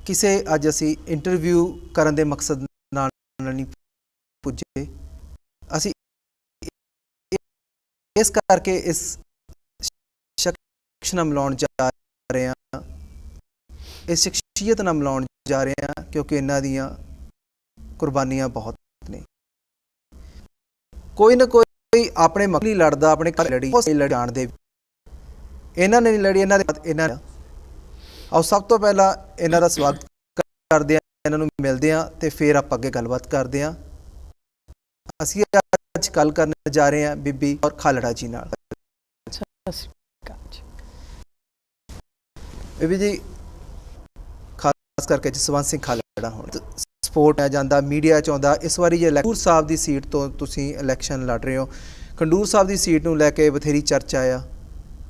ਕਿਸੇ ਅੱਜ ਅਸੀਂ ਇੰਟਰਵਿਊ ਕਰਨ ਦੇ ਮਕਸਦ ਨਾਲ ਨਹੀਂ ਪੁੱਜੇ। ਅਸੀਂ ਇਸ ਕਰਕੇ ਇਸ ਸ਼ਖਸ ਨਾਲ ਮਿਲਾਉਣ ਜਾ ਰਹੇ ਹਾਂ, ਇਸ ਸ਼ਖਸੀਅਤ ਨਾਲ ਮਿਲਾਉਣ ਜਾ ਰਹੇ ਹਾਂ ਕਿਉਂਕਿ ਇਹਨਾਂ ਦੀਆਂ ਕੁਰਬਾਨੀਆਂ ਬਹੁਤ ਨੇ। ਕੋਈ ਨਾ ਕੋਈ ਆਪਣੇ ਮਕਸਦ ਲਈ ਲੜਦਾ, ਆਪਣੇ ਘਰ ਲੜੀ ਜਾਣਦੇ, ਇਹਨਾਂ ਨੇ ਨਹੀਂ ਲੜੀ, ਇਹਨਾਂ ਦੇ ਆਓ ਸਭ ਤੋਂ ਪਹਿਲਾਂ ਇਹਨਾਂ ਦਾ ਸਵਾਗਤ ਕਰਦੇ ਹਾਂ, ਇਹਨਾਂ ਨੂੰ ਮਿਲਦੇ ਹਾਂ ਤੇ ਫਿਰ ਆਪਾਂ ਅੱਗੇ ਗੱਲਬਾਤ ਕਰਦੇ ਹਾਂ। ਅਸੀਂ ਅੱਜ ਗੱਲ ਕਰਨ ਜਾ ਰਹੇ ਹਾਂ ਬੀਬੀ ਔਰ ਖਾਲੜਾ ਜੀ ਨਾਲ। ਬੀਬੀ ਜੀ, ਖਾਸ ਕਰਕੇ ਜਸਵੰਤ ਸਿੰਘ ਖਾਲੜਾ ਹੁਣ ਸਪੋਰਟ ਆ ਜਾਂਦਾ, ਮੀਡੀਆ 'ਚ ਆਉਂਦਾ। ਇਸ ਵਾਰੀ ਜੇ ਖੰਡੂਰ ਸਾਹਿਬ ਦੀ ਸੀਟ ਤੋਂ ਤੁਸੀਂ ਇਲੈਕਸ਼ਨ ਲੜ ਰਹੇ ਹੋ, ਖੰਡੂਰ ਸਾਹਿਬ ਦੀ ਸੀਟ ਨੂੰ ਲੈ ਕੇ ਬਥੇਰੀ ਚਰਚਾ ਆ।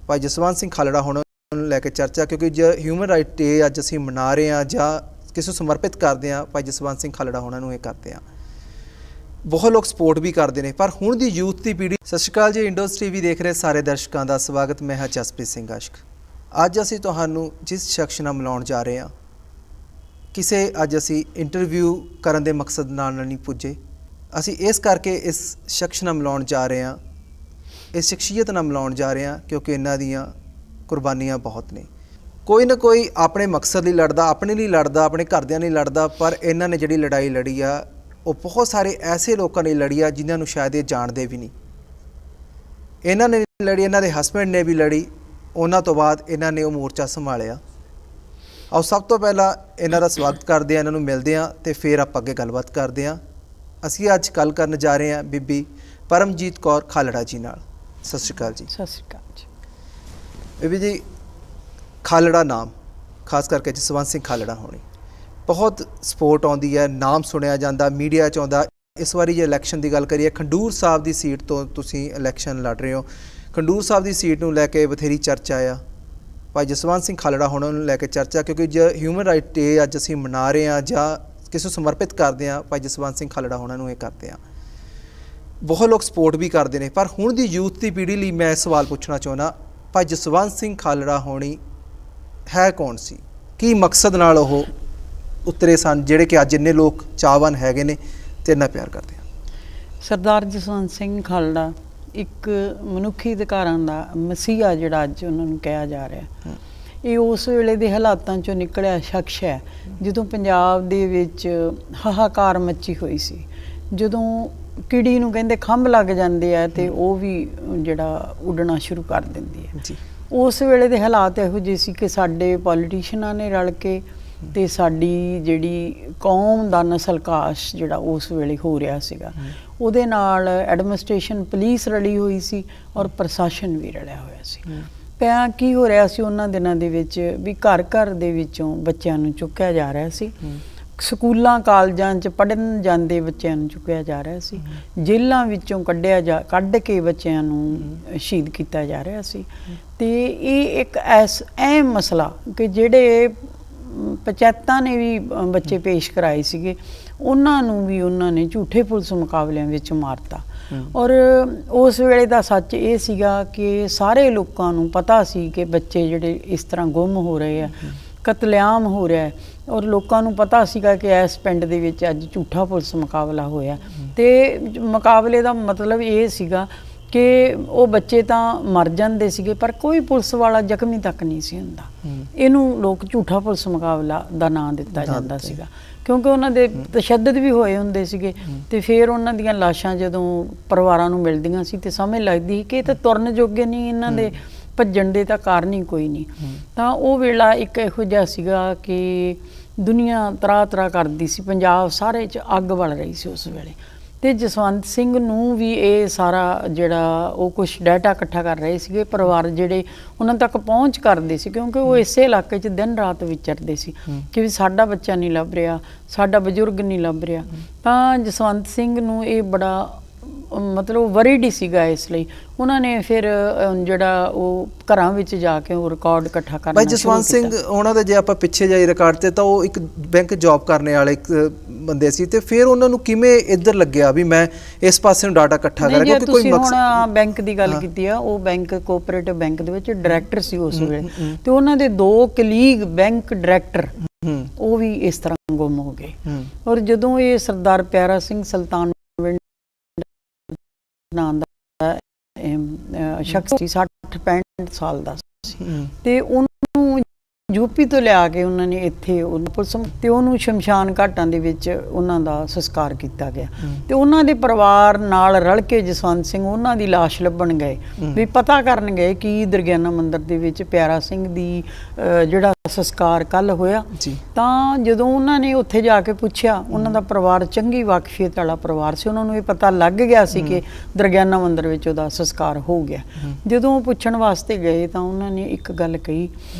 ਭਾਈ ਜਸਵੰਤ ਸਿੰਘ ਖਾਲੜਾ ਹੁਣ ਨੂੰ ਲੈ ਕੇ ਚਰਚਾ, ਕਿਉਂਕਿ ਜੇ ਹਿਊਮਨ ਰਾਈਟ ਡੇ ਅੱਜ ਅਸੀਂ ਮਨਾ ਰਹੇ ਹਾਂ ਜਾਂ ਕਿਸੇ ਨੂੰ ਸਮਰਪਿਤ ਕਰਦੇ ਹਾਂ, ਭਾਈ ਜਸਵੰਤ ਸਿੰਘ ਖਾਲੜਾ ਹੋਣਾ ਨੂੰ ਇਹ ਕਰਦੇ ਹਾਂ। ਬਹੁਤ ਲੋਕ ਸਪੋਰਟ ਵੀ ਕਰਦੇ ਨੇ, ਪਰ ਹੁਣ ਦੀ ਯੂਥ ਦੀ ਪੀੜ੍ਹੀ। ਸਤਿ ਸ਼੍ਰੀ ਅਕਾਲ ਜੀ, ਇੰਡੋਜ਼ ਟੀਵੀ ਦੇਖ ਰਹੇ ਸਾਰੇ ਦਰਸ਼ਕਾਂ ਦਾ ਸਵਾਗਤ। ਮੈਂ ਹਾਂ ਜਸਪ੍ਰੀਤ ਸਿੰਘ ਆਸ਼ਕ। ਅੱਜ ਅਸੀਂ ਤੁਹਾਨੂੰ ਜਿਸ ਸ਼ਖਸ ਨਾਲ ਮਿਲਾਉਣ ਜਾ ਰਹੇ ਹਾਂ, ਕਿਸੇ ਅੱਜ ਅਸੀਂ ਇੰਟਰਵਿਊ ਕਰਨ ਦੇ ਮਕਸਦ ਨਾਲ ਨਹੀਂ ਪੁੱਜੇ। ਅਸੀਂ ਇਸ ਕਰਕੇ ਇਸ ਸ਼ਖਸ ਨਾਲ ਮਿਲਾਉਣ ਜਾ ਰਹੇ ਹਾਂ, ਇਸ ਸ਼ਖਸੀਅਤ ਨਾਲ ਮਿਲਾਉਣ ਜਾ ਰਹੇ ਹਾਂ ਕਿਉਂਕਿ ਇਹਨਾਂ ਦੀਆਂ ਕੁਰਬਾਨੀਆਂ ਬਹੁਤ ਨੇ। ਕੋਈ ਨਾ ਕੋਈ ਆਪਣੇ ਮਕਸਦ ਲਈ ਲੜਦਾ, ਆਪਣੇ ਲਈ ਲੜਦਾ, ਆਪਣੇ ਘਰਦਿਆਂ ਲਈ ਲੜਦਾ, ਪਰ ਇਹਨਾਂ ਨੇ ਜਿਹੜੀ ਲੜਾਈ ਲੜੀ ਆ ਉਹ ਬਹੁਤ ਸਾਰੇ ਐਸੇ ਲੋਕਾਂ ਨੇ ਲੜੀ ਆ ਜਿਨ੍ਹਾਂ ਨੂੰ ਸ਼ਾਇਦ ਇਹ ਜਾਣਦੇ ਵੀ ਨਹੀਂ। ਇਹਨਾਂ ਨੇ ਲੜੀ, ਇਹਨਾਂ ਦੇ ਹਸਬੈਂਡ ਨੇ ਵੀ ਲੜੀ, ਉਹਨਾਂ ਤੋਂ ਬਾਅਦ ਇਹਨਾਂ ਨੇ ਉਹ ਮੋਰਚਾ ਸੰਭਾਲਿਆ। ਆਓ ਸਭ ਤੋਂ ਪਹਿਲਾਂ ਇਹਨਾਂ ਦਾ ਸਵਾਗਤ ਕਰਦੇ ਹਾਂ, ਇਹਨਾਂ ਨੂੰ ਮਿਲਦੇ ਹਾਂ ਤੇ ਫਿਰ ਆਪਾਂ ਅੱਗੇ ਗੱਲਬਾਤ ਕਰਦੇ ਹਾਂ। ਅਸੀਂ ਅੱਜ ਗੱਲ ਕਰਨ ਜਾ ਰਹੇ ਹਾਂ ਬੀਬੀ ਪਰਮਜੀਤ ਕੌਰ ਖਾਲੜਾ ਜੀ ਨਾਲ। ਸਤਿ ਸ਼੍ਰੀ ਅਕਾਲ ਜੀ। ਸਤਿ ਸ਼੍ਰੀ ਅਕਾਲ ਜੀ। ਬੀਬੀ ਜੀ, ਖਾਲੜਾ ਨਾਮ, ਖਾਸ ਕਰਕੇ ਜਸਵੰਤ ਸਿੰਘ ਖਾਲੜਾ ਹੋਣੀ ਬਹੁਤ ਸਪੋਰਟ ਆਉਂਦੀ ਹੈ, ਨਾਮ ਸੁਣਿਆ ਜਾਂਦਾ, ਮੀਡੀਆ 'ਚ ਆਉਂਦਾ। ਇਸ ਵਾਰੀ ਜੇ ਇਲੈਕਸ਼ਨ ਦੀ ਗੱਲ ਕਰੀਏ, ਖੰਡੂਰ ਸਾਹਿਬ ਦੀ ਸੀਟ ਤੋਂ ਤੁਸੀਂ ਇਲੈਕਸ਼ਨ ਲੜ ਰਹੇ ਹੋ, ਖੰਡੂਰ ਸਾਹਿਬ ਦੀ ਸੀਟ ਨੂੰ ਲੈ ਕੇ ਬਥੇਰੀ ਚਰਚਾ ਆ। ਭਾਈ ਜਸਵੰਤ ਸਿੰਘ ਖਾਲੜਾ ਹੋਣਾ ਨੂੰ ਲੈ ਕੇ ਚਰਚਾ, ਕਿਉਂਕਿ ਜੇ ਹਿਊਮਨ ਰਾਈਟ ਡੇ ਅੱਜ ਅਸੀਂ ਮਨਾ ਰਹੇ ਹਾਂ ਜਾਂ ਕਿਸੇ ਨੂੰ ਸਮਰਪਿਤ ਕਰਦੇ ਹਾਂ, ਭਾਈ ਜਸਵੰਤ ਸਿੰਘ ਖਾਲੜਾ ਹੋਣਾ ਨੂੰ ਇਹ ਕਰਦੇ ਹਾਂ। ਬਹੁਤ ਲੋਕ ਸਪੋਰਟ ਵੀ ਕਰਦੇ ਨੇ, ਪਰ ਹੁਣ ਦੀ ਯੂਥ ਦੀ ਪੀੜ੍ਹੀ ਲਈ ਮੈਂ ਸਵਾਲ ਪੁੱਛਣਾ ਚਾਹੁੰਦਾ, ਭਾਈ ਜਸਵੰਤ ਸਿੰਘ ਖਾਲੜਾ ਹੋਣੀ ਹੈ ਕੌਣ ਸੀ? ਕੀ ਮਕਸਦ ਨਾਲ ਉਹ ਉਤਰੇ ਸਨ ਜਿਹੜੇ ਕਿ ਅੱਜ ਇੰਨੇ ਲੋਕ ਚਾਹਵਾਨ ਹੈਗੇ ਨੇ ਤੇ ਇੰਨਾ ਪਿਆਰ ਕਰਦੇ ਆ? ਸਰਦਾਰ ਜਸਵੰਤ ਸਿੰਘ ਖਾਲੜਾ ਇੱਕ ਮਨੁੱਖੀ ਅਧਿਕਾਰਾਂ ਦਾ ਮਸੀਹਾ ਜਿਹੜਾ ਅੱਜ ਉਹਨਾਂ ਨੂੰ ਕਿਹਾ ਜਾ ਰਿਹਾ, ਇਹ ਉਸ ਵੇਲੇ ਦੇ ਹਾਲਾਤਾਂ 'ਚੋਂ ਨਿਕਲਿਆ ਸ਼ਖਸ ਹੈ ਜਦੋਂ ਪੰਜਾਬ ਦੇ ਵਿੱਚ ਹਾਹਾਕਾਰ ਮੱਚੀ ਹੋਈ ਸੀ। ਜਦੋਂ ਕੀੜੀ ਨੂੰ ਕਹਿੰਦੇ ਖੰਭ ਲੱਗ ਜਾਂਦੇ ਆ ਤੇ ਉਹ ਵੀ ਜਿਹੜਾ ਉੱਡਣਾ ਸ਼ੁਰੂ ਕਰ ਦਿੰਦੀ ਹੈ ਜੀ। ਉਸ ਵੇਲੇ ਦੇ ਹਾਲਾਤ ਇਹੋ ਜਿਹੇ ਸੀ ਕਿ ਸਾਡੇ ਪੋਲੀਟੀਸ਼ੀਅਨਾਂ ਨੇ ਰਲ ਕੇ ਤੇ ਸਾਡੀ ਜਿਹੜੀ ਕੌਮ ਦਾ ਨਸਲਕਾਸ਼ ਜਿਹੜਾ ਉਸ ਵੇਲੇ ਹੋ ਰਿਹਾ ਸੀਗਾ, ਉਹਦੇ ਨਾਲ ਐਡਮਿਨਿਸਟ੍ਰੇਸ਼ਨ ਪੁਲਿਸ ਰਲੀ ਹੋਈ ਸੀ ਔਰ ਪ੍ਰਸ਼ਾਸਨ ਵੀ ਰਲਿਆ ਹੋਇਆ ਸੀ। ਪਿਆ ਕੀ ਹੋ ਰਿਹਾ ਸੀ ਉਹਨਾਂ ਦਿਨਾਂ ਦੇ ਵਿੱਚ ਵੀ ਘਰ ਘਰ ਦੇ ਵਿੱਚੋਂ ਬੱਚਿਆਂ ਨੂੰ ਚੁੱਕਿਆ ਜਾ ਰਿਹਾ ਸੀ, ਸਕੂਲਾਂ ਕਾਲਜਾਂ 'ਚ ਪੜ੍ਹਨ ਜਾਂਦੇ ਬੱਚਿਆਂ ਨੂੰ ਚੁੱਕਿਆ ਜਾ ਰਿਹਾ ਸੀ, ਜੇਲ੍ਹਾਂ ਵਿੱਚੋਂ ਕੱਢ ਕੇ ਬੱਚਿਆਂ ਨੂੰ ਸ਼ਹੀਦ ਕੀਤਾ ਜਾ ਰਿਹਾ ਸੀ। ਤੇ ਇਹ ਇੱਕ ਅਹਿਮ ਮਸਲਾ ਕਿ ਜਿਹੜੇ ਪੰਚਾਇਤਾਂ ਨੇ ਵੀ ਬੱਚੇ ਪੇਸ਼ ਕਰਾਏ ਸੀਗੇ, ਉਹਨਾਂ ਨੂੰ ਵੀ ਉਹਨਾਂ ਨੇ ਝੂਠੇ ਪੁਲਿਸ ਮੁਕਾਬਲਿਆਂ ਵਿੱਚ ਮਾਰਤਾ। ਔਰ ਉਸ ਵੇਲੇ ਦਾ ਸੱਚ ਇਹ ਸੀਗਾ ਕਿ ਸਾਰੇ ਲੋਕਾਂ ਨੂੰ ਪਤਾ ਸੀ ਕਿ ਬੱਚੇ ਜਿਹੜੇ ਇਸ ਤਰ੍ਹਾਂ ਗੁੰਮ ਹੋ ਰਹੇ ਆ, ਕਤਲੇਆਮ ਹੋ ਰਿਹਾ, ਔਰ ਲੋਕਾਂ ਨੂੰ ਪਤਾ ਸੀਗਾ ਕਿ ਇਸ ਪਿੰਡ ਦੇ ਵਿੱਚ ਅੱਜ ਝੂਠਾ ਪੁਲਿਸ ਮੁਕਾਬਲਾ ਹੋਇਆ। ਤੇ ਮੁਕਾਬਲੇ ਦਾ ਮਤਲਬ ਇਹ ਸੀਗਾ ਕਿ ਉਹ ਬੱਚੇ ਤਾਂ ਮਰ ਜਾਂਦੇ ਸੀਗੇ ਪਰ ਕੋਈ ਪੁਲਿਸ ਵਾਲਾ ਜ਼ਖਮੀ ਤੱਕ ਨਹੀਂ ਸੀ ਹੁੰਦਾ। ਇਹਨੂੰ ਲੋਕ ਝੂਠਾ ਪੁਲਿਸ ਮੁਕਾਬਲਾ ਦਾ ਨਾਂ ਦਿੱਤਾ ਜਾਂਦਾ ਸੀਗਾ ਕਿਉਂਕਿ ਉਹਨਾਂ ਦੇ ਤਸ਼ੱਦਦ ਵੀ ਹੋਏ ਹੁੰਦੇ ਸੀਗੇ। ਤੇ ਫਿਰ ਉਹਨਾਂ ਦੀਆਂ ਲਾਸ਼ਾਂ ਜਦੋਂ ਪਰਿਵਾਰਾਂ ਨੂੰ ਮਿਲਦੀਆਂ ਸੀ ਤੇ ਸਮਝ ਲੱਗਦੀ ਸੀ ਕਿ ਇਹ ਤਾਂ ਤੁਰਨ ਜੋਗੇ ਨਹੀਂ, ਇਹਨਾਂ ਦੇ ਭੱਜਣ ਦੇ ਤਾਂ ਕਾਰਨ ਹੀ ਕੋਈ ਨਹੀਂ। ਤਾਂ ਉਹ ਵੇਲਾ ਇੱਕ ਇਹੋ ਜਿਹਾ ਸੀਗਾ ਕਿ ਦੁਨੀਆ ਤਰਾਹ ਕਰਦੀ ਸੀ, ਪੰਜਾਬ ਸਾਰੇ 'ਚ ਅੱਗ ਬਲ ਰਹੀ ਸੀ ਉਸ ਵੇਲੇ। ਤੇ ਜਸਵੰਤ ਸਿੰਘ ਨੂੰ ਵੀ ਇਹ ਸਾਰਾ ਜਿਹੜਾ ਉਹ ਕੁਛ ਡਾਟਾ ਇਕੱਠਾ ਕਰ ਰਹੇ ਸੀਗੇ, ਪਰਿਵਾਰ ਜਿਹੜੇ ਉਹਨਾਂ ਤੱਕ ਪਹੁੰਚ ਕਰਦੇ ਸੀ ਕਿਉਂਕਿ ਉਹ ਇਸੇ ਇਲਾਕੇ 'ਚ ਦਿਨ ਰਾਤ ਵਿਚਰਦੇ ਸੀ ਕਿ ਵੀ ਸਾਡਾ ਬੱਚਾ ਨਹੀਂ ਲੱਭ ਰਿਹਾ, ਸਾਡਾ ਬਜ਼ੁਰਗ ਨਹੀਂ ਲੱਭ ਰਿਹਾ। ਤਾਂ ਜਸਵੰਤ ਸਿੰਘ ਨੂੰ ਇਹ ਬੜਾ ਮਤਲਬ ਵਰੀਡ ਹੀ ਸੀਗਾ ਇਸ ਲਈ ਉਹਨਾਂ ਨੇ ਫਿਰ ਜਿਹੜਾ ਉਹ ਘਰਾਂ ਵਿੱਚ ਜਾ ਕੇ ਉਹ ਰਿਕਾਰਡ ਇਕੱਠਾ ਕਰਨਾ ਭਾਈ ਜਸਵੰਤ ਸਿੰਘ ਉਹਨਾਂ ਦੇ ਜੇ ਆਪਾਂ ਪਿੱਛੇ ਜਾਈ ਰਿਕਾਰਡ ਤੇ ਤਾਂ ਉਹ ਇੱਕ ਬੈਂਕ ਜੌਬ ਕਰਨੇ ਵਾਲੇ ਇੱਕ ਬੰਦੇ ਸੀ ਤੇ ਫਿਰ ਉਹਨਾਂ ਨੂੰ ਕਿਵੇਂ ਇੱਧਰ ਲੱਗਿਆ ਵੀ ਮੈਂ ਇਸ ਪਾਸੇ ਨੂੰ ਡਾਟਾ ਇਕੱਠਾ ਕਰਾਂ ਕਿਉਂਕਿ ਕੋਈ ਮਕਸਦ ਹੁਣ ਬੈਂਕ ਦੀ ਗੱਲ ਕੀਤੀ ਆ ਉਹ ਬੈਂਕ ਕੋਆਪਰੇਟਿਵ ਬੈਂਕ ਦੇ ਵਿੱਚ ਡਾਇਰੈਕਟਰ ਸੀ ਉਸ ਵੇਲੇ ਤੇ ਉਹਨਾਂ ਦੇ 2 ਕਲੀਗ ਬੈਂਕ ਡਾਇਰੈਕਟਰ ਉਹ ਵੀ ਇਸ ਤਰ੍ਹਾਂ ਗੁੰਮ ਹੋ ਗਏ ਔਰ ਜਦੋਂ ਇਹ ਸਰਦਾਰ ਪਿਆਰਾ ਸਿੰਘ ਸੁਲਤਾਨ ਨਾਂ ਦਾ ਸ਼ਖਸ ਸੀ 60-65 ਸਾਲ ਦਾ ਸੀ ਤੇ ਉਹਨੂੰ ਯੂਪੀ ਤੋਂ ਲਿਆ ਕੇ ਉਹਨਾਂ ਨੇ ਇੱਥੇ ਪੁਲਿਸ ਤੇ ਉਹਨੂੰ ਸ਼ਮਸ਼ਾਨ ਘਾਟਾਂ ਦੇ ਵਿੱਚ ਉਹਨਾਂ ਦਾ ਸੰਸਕਾਰ ਕੀਤਾ ਗਿਆ ਤੇ ਉਹਨਾਂ ਦੇ ਪਰਿਵਾਰ ਨਾਲ ਰਲ ਕੇ ਜਸਵੰਤ ਸਿੰਘ ਉਹਨਾਂ ਦੀ ਲਾਸ਼ ਲੱਭਣ ਗਏ ਵੀ ਪਤਾ ਕਰਨ ਗਏ ਕਿ ਦਰਗਿਆਨਾ ਮੰਦਿਰ ਦੇ ਵਿੱਚ ਪਿਆਰਾ ਸਿੰਘ ਦੀ ਜਿਹੜਾ ਸੰਸਕਾਰ ਕੱਲ ਹੋਇਆ ਤਾਂ ਜਦੋਂ ਉਹਨਾਂ ਨੇ ਉੱਥੇ ਜਾ ਕੇ ਪੁੱਛਿਆ ਉਹਨਾਂ ਦਾ ਪਰਿਵਾਰ ਚੰਗੀ ਵਾਕਫੀਅਤ ਵਾਲਾ ਪਰਿਵਾਰ ਸੀ ਉਹਨਾਂ ਨੂੰ ਇਹ ਪਤਾ ਲੱਗ ਗਿਆ ਸੀ ਕਿ ਦਰਗਿਆਨਾ ਮੰਦਿਰ ਵਿੱਚ ਉਹਦਾ ਸੰਸਕਾਰ ਹੋ ਗਿਆ ਜਦੋਂ ਪੁੱਛਣ ਵਾਸਤੇ ਗਏ ਤਾਂ ਉਹਨਾਂ ਨੇ ਇੱਕ ਗੱਲ ਕਹੀ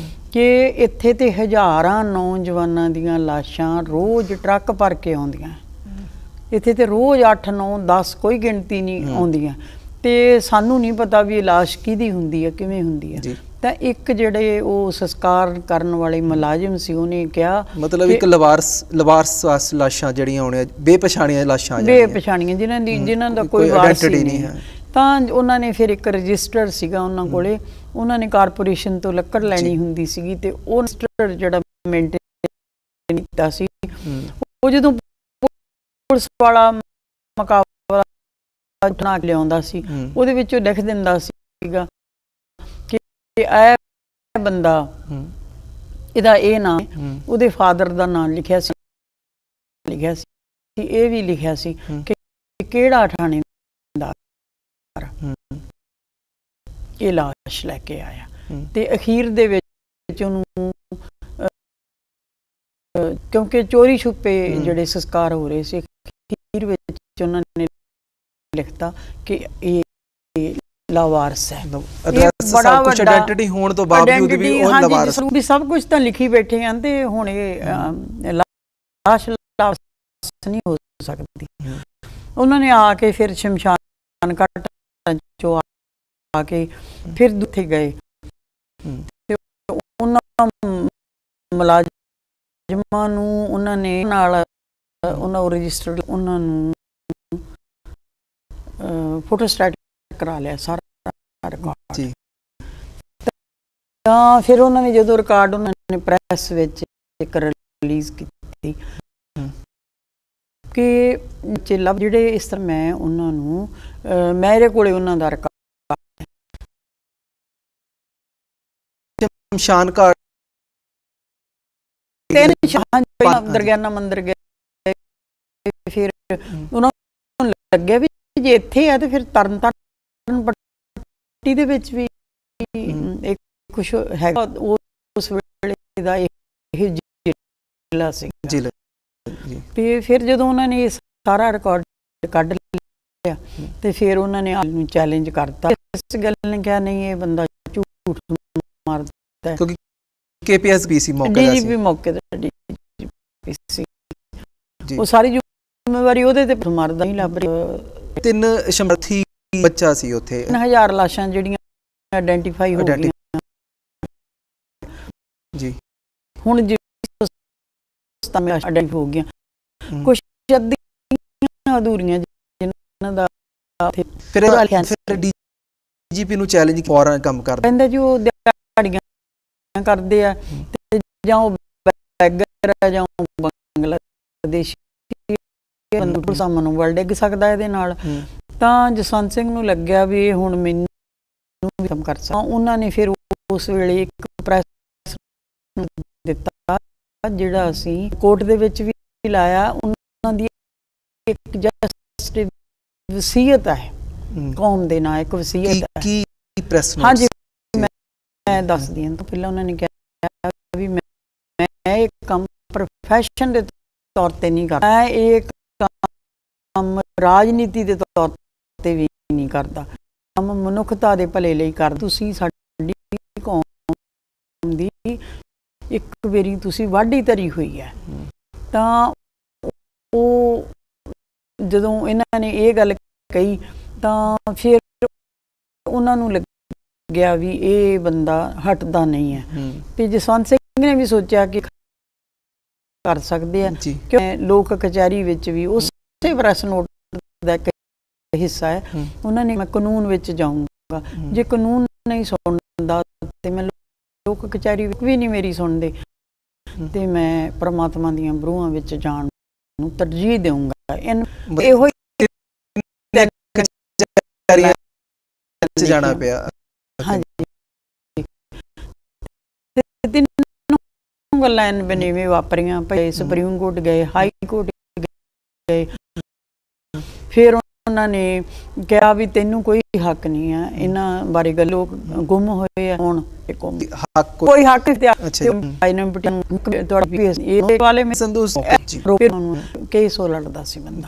ਕਿ ਇੱਥੇ ਤੇ ਹਜ਼ਾਰਾਂ ਨੌਜਵਾਨਾਂ ਦੀਆਂ ਲਾਸ਼ਾਂ ਰੋਜ਼ ਟਰੱਕ ਭਰ ਕੇ ਆਉਂਦੀਆਂ ਇੱਥੇ ਤੇ ਰੋਜ਼ 8 9 10 ਕੋਈ ਗਿਣਤੀ ਨਹੀਂ ਆਉਂਦੀਆਂ ਤੇ ਸਾਨੂੰ ਨਹੀਂ ਪਤਾ ਵੀ ਇਹ ਲਾਸ਼ ਕਿਹਦੀ ਹੁੰਦੀ ਹੈ ਕਿਵੇਂ ਹੁੰਦੀ ਹੈ ਤਾਂ ਇੱਕ ਜਿਹੜੇ ਉਹ ਸੰਸਕਾਰ ਕਰਨ ਵਾਲੇ ਮੁਲਾਜ਼ਮ ਸੀ ਉਹਨੇ ਕਿਹਾ ਮਤਲਬ ਇੱਕ ਲਵਾਰਸ ਲਾਸ਼ਾਂ ਜਿਹੜੀਆਂ ਆਉਣੀਆਂ ਬੇਪਛਾਣੀਆਂ ਲਾਸ਼ਾਂ ਬੇਪਛਾਣੀਆਂ ਜਿਨ੍ਹਾਂ ਦਾ ਕੋਈ ਵਾਰਸ ਨਹੀਂ ਹੈ ਤਾਂ ਉਹਨਾਂ ਨੇ ਫਿਰ ਇੱਕ ਰਜਿਸਟਰ ਸੀਗਾ ਉਹਨਾਂ ਕੋਲੇ ਉਹਨਾਂ ਨੇ ਕਾਰਪੋਰੇਸ਼ਨ ਤੋਂ ਲੱਕੜ ਲੈਣੀ ਹੁੰਦੀ ਸੀਗੀ ਤੇ ਉਹ ਰਜਿਸਟਰ ਜਿਹੜਾ ਮੇਨਟੇਨ ਕੀਤਾ ਸੀ ਉਹ ਜਦੋਂ ਪੁਲਿਸ ਵਾਲਾ ਮੁਕਾਬਲਾ ਬਣਾ ਕੇ ਲਿਆਉਂਦਾ ਸੀ ਉਹਦੇ ਵਿੱਚ ਉਹ ਲਿਖ ਦਿੰਦਾ ਸੀਗਾ ਕਿ ਇਹ ਬੰਦਾ ਇਹਦਾ ਇਹ ਨਾਮ ਉਹਦੇ ਫਾਦਰ ਦਾ ਨਾਮ ਲਿਖਿਆ ਸੀ ਇਹ ਵੀ ਲਿਖਿਆ ਸੀ ਕਿ ਕਿਹੜਾ ਥਾਣੇ ਇਹ ਲਾਸ਼ ਲੈ ਕੇ ਆਇਆ ਤੇ ਅਖੀਰ ਦੇ ਵਿੱਚ ਉਹਨੂੰ ਕਿਉਂਕਿ ਚੋਰੀ ਛੁਪੇ ਜਿਹੜੇ ਸੰਸਕਾਰ ਹੋ ਰਹੇ ਸੀ ਅਖੀਰ ਵਿੱਚ ਉਹਨਾਂ ਨੇ ਲਿਖਤਾ ਕਿ ਇਹ ਲਾਵਾਰਸ ਹੈ ਬੜਾ ਵੱਡਾ ਆਇਡੈਂਟੀਟੀ ਹੋਣ ਤੋਂ ਬਾਵਜੂਦ ਵੀ ਉਹ ਲਾਵਾਰਸ ਵੀ ਸਭ ਕੁਝ ਤਾਂ ਲਿਖੀ ਬੈਠੇ ਆਂ ਤੇ ਹੁਣ ਇਹ ਲਾਸ਼ ਨਹੀਂ ਹੋ ਸਕਦੀ ਉਹਨਾਂ ਨੇ ਆ ਕੇ ਫਿਰ ਸ਼ਮਸ਼ਾਨ ਘਾਟ ਚੋਂ ਆ ਕੇ ਫਿਰ ਉੱਥੇ ਗਏ ਤੇ ਉਹਨਾਂ ਮੁਲਾਜ਼ਮਾਂ ਨੂੰ ਉਹਨਾਂ ਨੇ ਨਾਲ ਉਹਨਾਂ ਰਜਿਸਟਰ ਉਹਨਾਂ ਨੂੰ ਫੋਟੋਸਟੈਟ ਕਰਾ ਲਿਆ ਸਾਰਾ ਰਿਕਾਰਡ ਤਾਂ ਫਿਰ ਉਹਨਾਂ ਨੇ ਜਦੋਂ ਰਿਕਾਰਡ ਉਹਨਾਂ ਨੇ ਪ੍ਰੈਸ ਵਿੱਚ ਇੱਕ ਰਿਲੀਜ਼ ਕੀਤੀ ਕਿ ਜਿਹੜੇ ਇਸ ਤਰ੍ਹਾਂ ਮੈਂ ਉਹਨਾਂ ਨੂੰ ਮੇਰੇ ਕੋਲੇ ਉਹਨਾਂ ਦਾ ਰਿਕਾਰਡ ਸ਼ਮਸ਼ਾਨ ਘਾਟ ਦਰਗਿਆਨਾ ਮੰਦਿਰ ਗਏ ਫਿਰ ਉਹਨਾਂ ਨੂੰ ਲੱਗਿਆ ਵੀ ਜੇ ਇੱਥੇ ਆ ਤੇ ਫਿਰ ਤਰਨ ਪੱਟੀ ਦੇ ਵਿੱਚ ਵੀ ਇੱਕ ਕੁਛ ਹੈਗਾ ਉਸ ਵੇਲੇ ਦਾ ਇਹ ਜ਼ਿਲ੍ਹਾ ਸੀ ਤੇ ਫਿਰ ਜਦੋਂ ਉਹਨਾਂ ਨੇ ਸਾਰਾ ਰਿਕਾਰਡ ਕੱਢ ਲਿਆ ਤੇ ਫਿਰ ਉਹਨਾਂ ਨੇ ਆਪ ਨੂੰ ਚੈਲੰਜ ਕਰਤਾ ਇਸ ਗੱਲ ਨੇ ਕਿਹਾ ਨਹੀਂ ਇਹ ਬੰਦਾ ਝੂਠ ਮਾਰਦਾ ਕਿਉਂਕਿ KPSPC ਮੌਕੇ ਦਾ DGP ਉਹ ਸਾਰੀ ਜ਼ਿੰਮੇਵਾਰੀ ਉਹਦੇ ਤੇ ਮਾਰਦਾ ਨਹੀਂ ਲੱਭ ਰਿਹਾ 3 ਸ਼ਮਰਥੀ ਬੱਚਾ ਸੀ ਉੱਥੇ 3000 ਲਾਸ਼ਾਂ ਜਿਹੜੀਆਂ ਆਇਡੈਂਟੀਫਾਈ ਹੋ ਗਈਆਂ ਜੀ ਹੁਣ ਆਇਡੈਂਟੀਫਾਈ ਹੋ ਗਈਆਂ ਕੁਝ ਅੱਧੀਆਂ ਅਧੂਰੀਆਂ ਜਿਨ੍ਹਾਂ ਦਾ ਫਿਰ DGP ਨੂੰ ਚੈਲੰਜ ਫੌਰਨ ਕੰਮ ਕਰਦਾ ਕਹਿੰਦਾ ਜੀ ਉਹ ਦਿਹਾੜੀਆਂ ਕਰਦੇ ਆ ਤੇ ਜਾਂ ਉਹ ਬੈਗਰ ਆ ਜਾਂ ਬੰਗਲਾਦੇਸ਼ੀ ਬੰਦੂਕ ਸਾਹਮਣੇ ਵੱਲ ਡਿੱਗ ਸਕਦਾ ਇਹਦੇ ਨਾਲ ਤਾਂ ਜਸਵੰਤ ਸਿੰਘ ਨੂੰ ਲੱਗਿਆ ਵੀ ਇਹ ਹੁਣ ਮੈਨੂੰ ਵੀ ਕੰਮ ਕਰ ਸਕਦਾ ਉਹਨਾਂ ਨੇ ਫਿਰ ਉਸ ਵੇਲੇ ਇੱਕ ਪ੍ਰੈਸ ਦਿੱਤਾ ਜਿਹੜਾ ਅਸੀਂ ਕੋਰਟ ਦੇ ਵਿੱਚ ਵੀ ਲਾਇਆ ਉਹਨਾਂ ਦੀ ਇੱਕ ਜਸਟ ਵਸੀਅਤ ਹੈ ਕੌਮ ਦੇ ਨਾਂ ਇੱਕ ਵਸੀਅਤ ਹੈ ਕੀ ਪ੍ਰੈਸ ਹਾਂਜੀ ਮੈਂ ਦੱਸਦੀ ਹਾਂ ਤਾਂ ਪਹਿਲਾਂ ਉਹਨਾਂ ਨੇ ਕਿਹਾ ਵੀ ਮੈਂ ਇਹ ਕੰਮ ਪ੍ਰੋਫੈਸ਼ਨ ਦੇ ਤੌਰ ਤੇ ਨਹੀਂ ਕਰਦਾ ਮੈਂ ਇਹ ਕੰਮ ਰਾਜਨੀਤੀ ਦੇ ਤੌਰ ਤੇ ਵੀ ਨਹੀਂ ਕਰਦਾ ਕੰਮ ਮਨੁੱਖਤਾ ਦੇ ਭਲੇ ਲਈ ਕਰਦਾ ਤੁਸੀਂ ਸਾਡੀ ਕੌਮ ਦੀ ਇੱਕ ਵਾਰੀ ਤੁਸੀਂ ਵਾਢੀ ਧਰੀ ਹੋਈ ਹੈ ਤਾਂ ਉਹ ਜਦੋਂ ਇਹਨਾਂ ਨੇ ਇਹ ਗੱਲ ਕਹੀ ਤਾਂ ਫਿਰ ਉਹਨਾਂ ਨੂੰ ਲੱਗਿਆ ਵੀ ਇਹ ਬੰਦਾ ਹਟਦਾ ਨਹੀਂ ਹੈ। ਤੇ ਜਸਵੰਤ ਸਿੰਘ ਨੇ ਵੀ ਸੋਚਿਆ ਕਿ ਕਰ ਸਕਦੇ ਆ ਕਿ ਲੋਕ ਕਚਹਿਰੀ ਵਿੱਚ ਵੀ ਉਸੇ ਪ੍ਰੈਸ ਨੋਟ ਦਾ ਇੱਕ ਹਿੱਸਾ ਹੈ। ਉਹਨਾਂ ਨੇ ਮੈਂ ਕਾਨੂੰਨ ਵਿੱਚ ਜਾਊਂਗਾ, ਜੇ ਕਾਨੂੰਨ ਨਹੀਂ ਸੁਣਦਾ ਤੇ ਮੈਂ ਲੋਕ ਕਚਹਿਰੀ ਵੀ ਨਹੀਂ ਮੇਰੀ ਸੁਣਦੇ ਤੇ ਮੈਂ ਪ੍ਰਮਾਤਮਾ ਦੀਆਂ ਬਰੂਹਾਂ ਵਿੱਚ ਜਾਣ ਨੂੰ ਤਰਜੀਹ ਦੇਵਾਂਗਾ। ਇਹੋ ਜਾਣਾ ਪਿਆ। ਹਾਂਜੀ, ਤਿੰਨ ਗੱਲਾਂ ਬਨੇਵੇਂ ਵਾਪਰੀਆਂ ਪਏ। ਸੁਪਰੀਮ ਕੋਰਟ ਗਏ, ਹਾਈ ਕੋਰਟ ਗਏ, ਫਿਰ ਉਹਨਾਂ ਨੇ ਕਿਹਾ ਵੀ ਤੈਨੂੰ ਕੋਈ ਹੱਕ ਨਹੀਂ ਹੈ ਇਹਨਾਂ ਬਾਰੇ। ਗੱਲ ਲੋਕ ਗੁੰਮ ਹੋਏ ਆ ਹੁਣ, ਕੋਈ ਹੱਕ ਕੇਸ ਉਹ ਲੜਦਾ ਸੀ ਬੰਦਾ।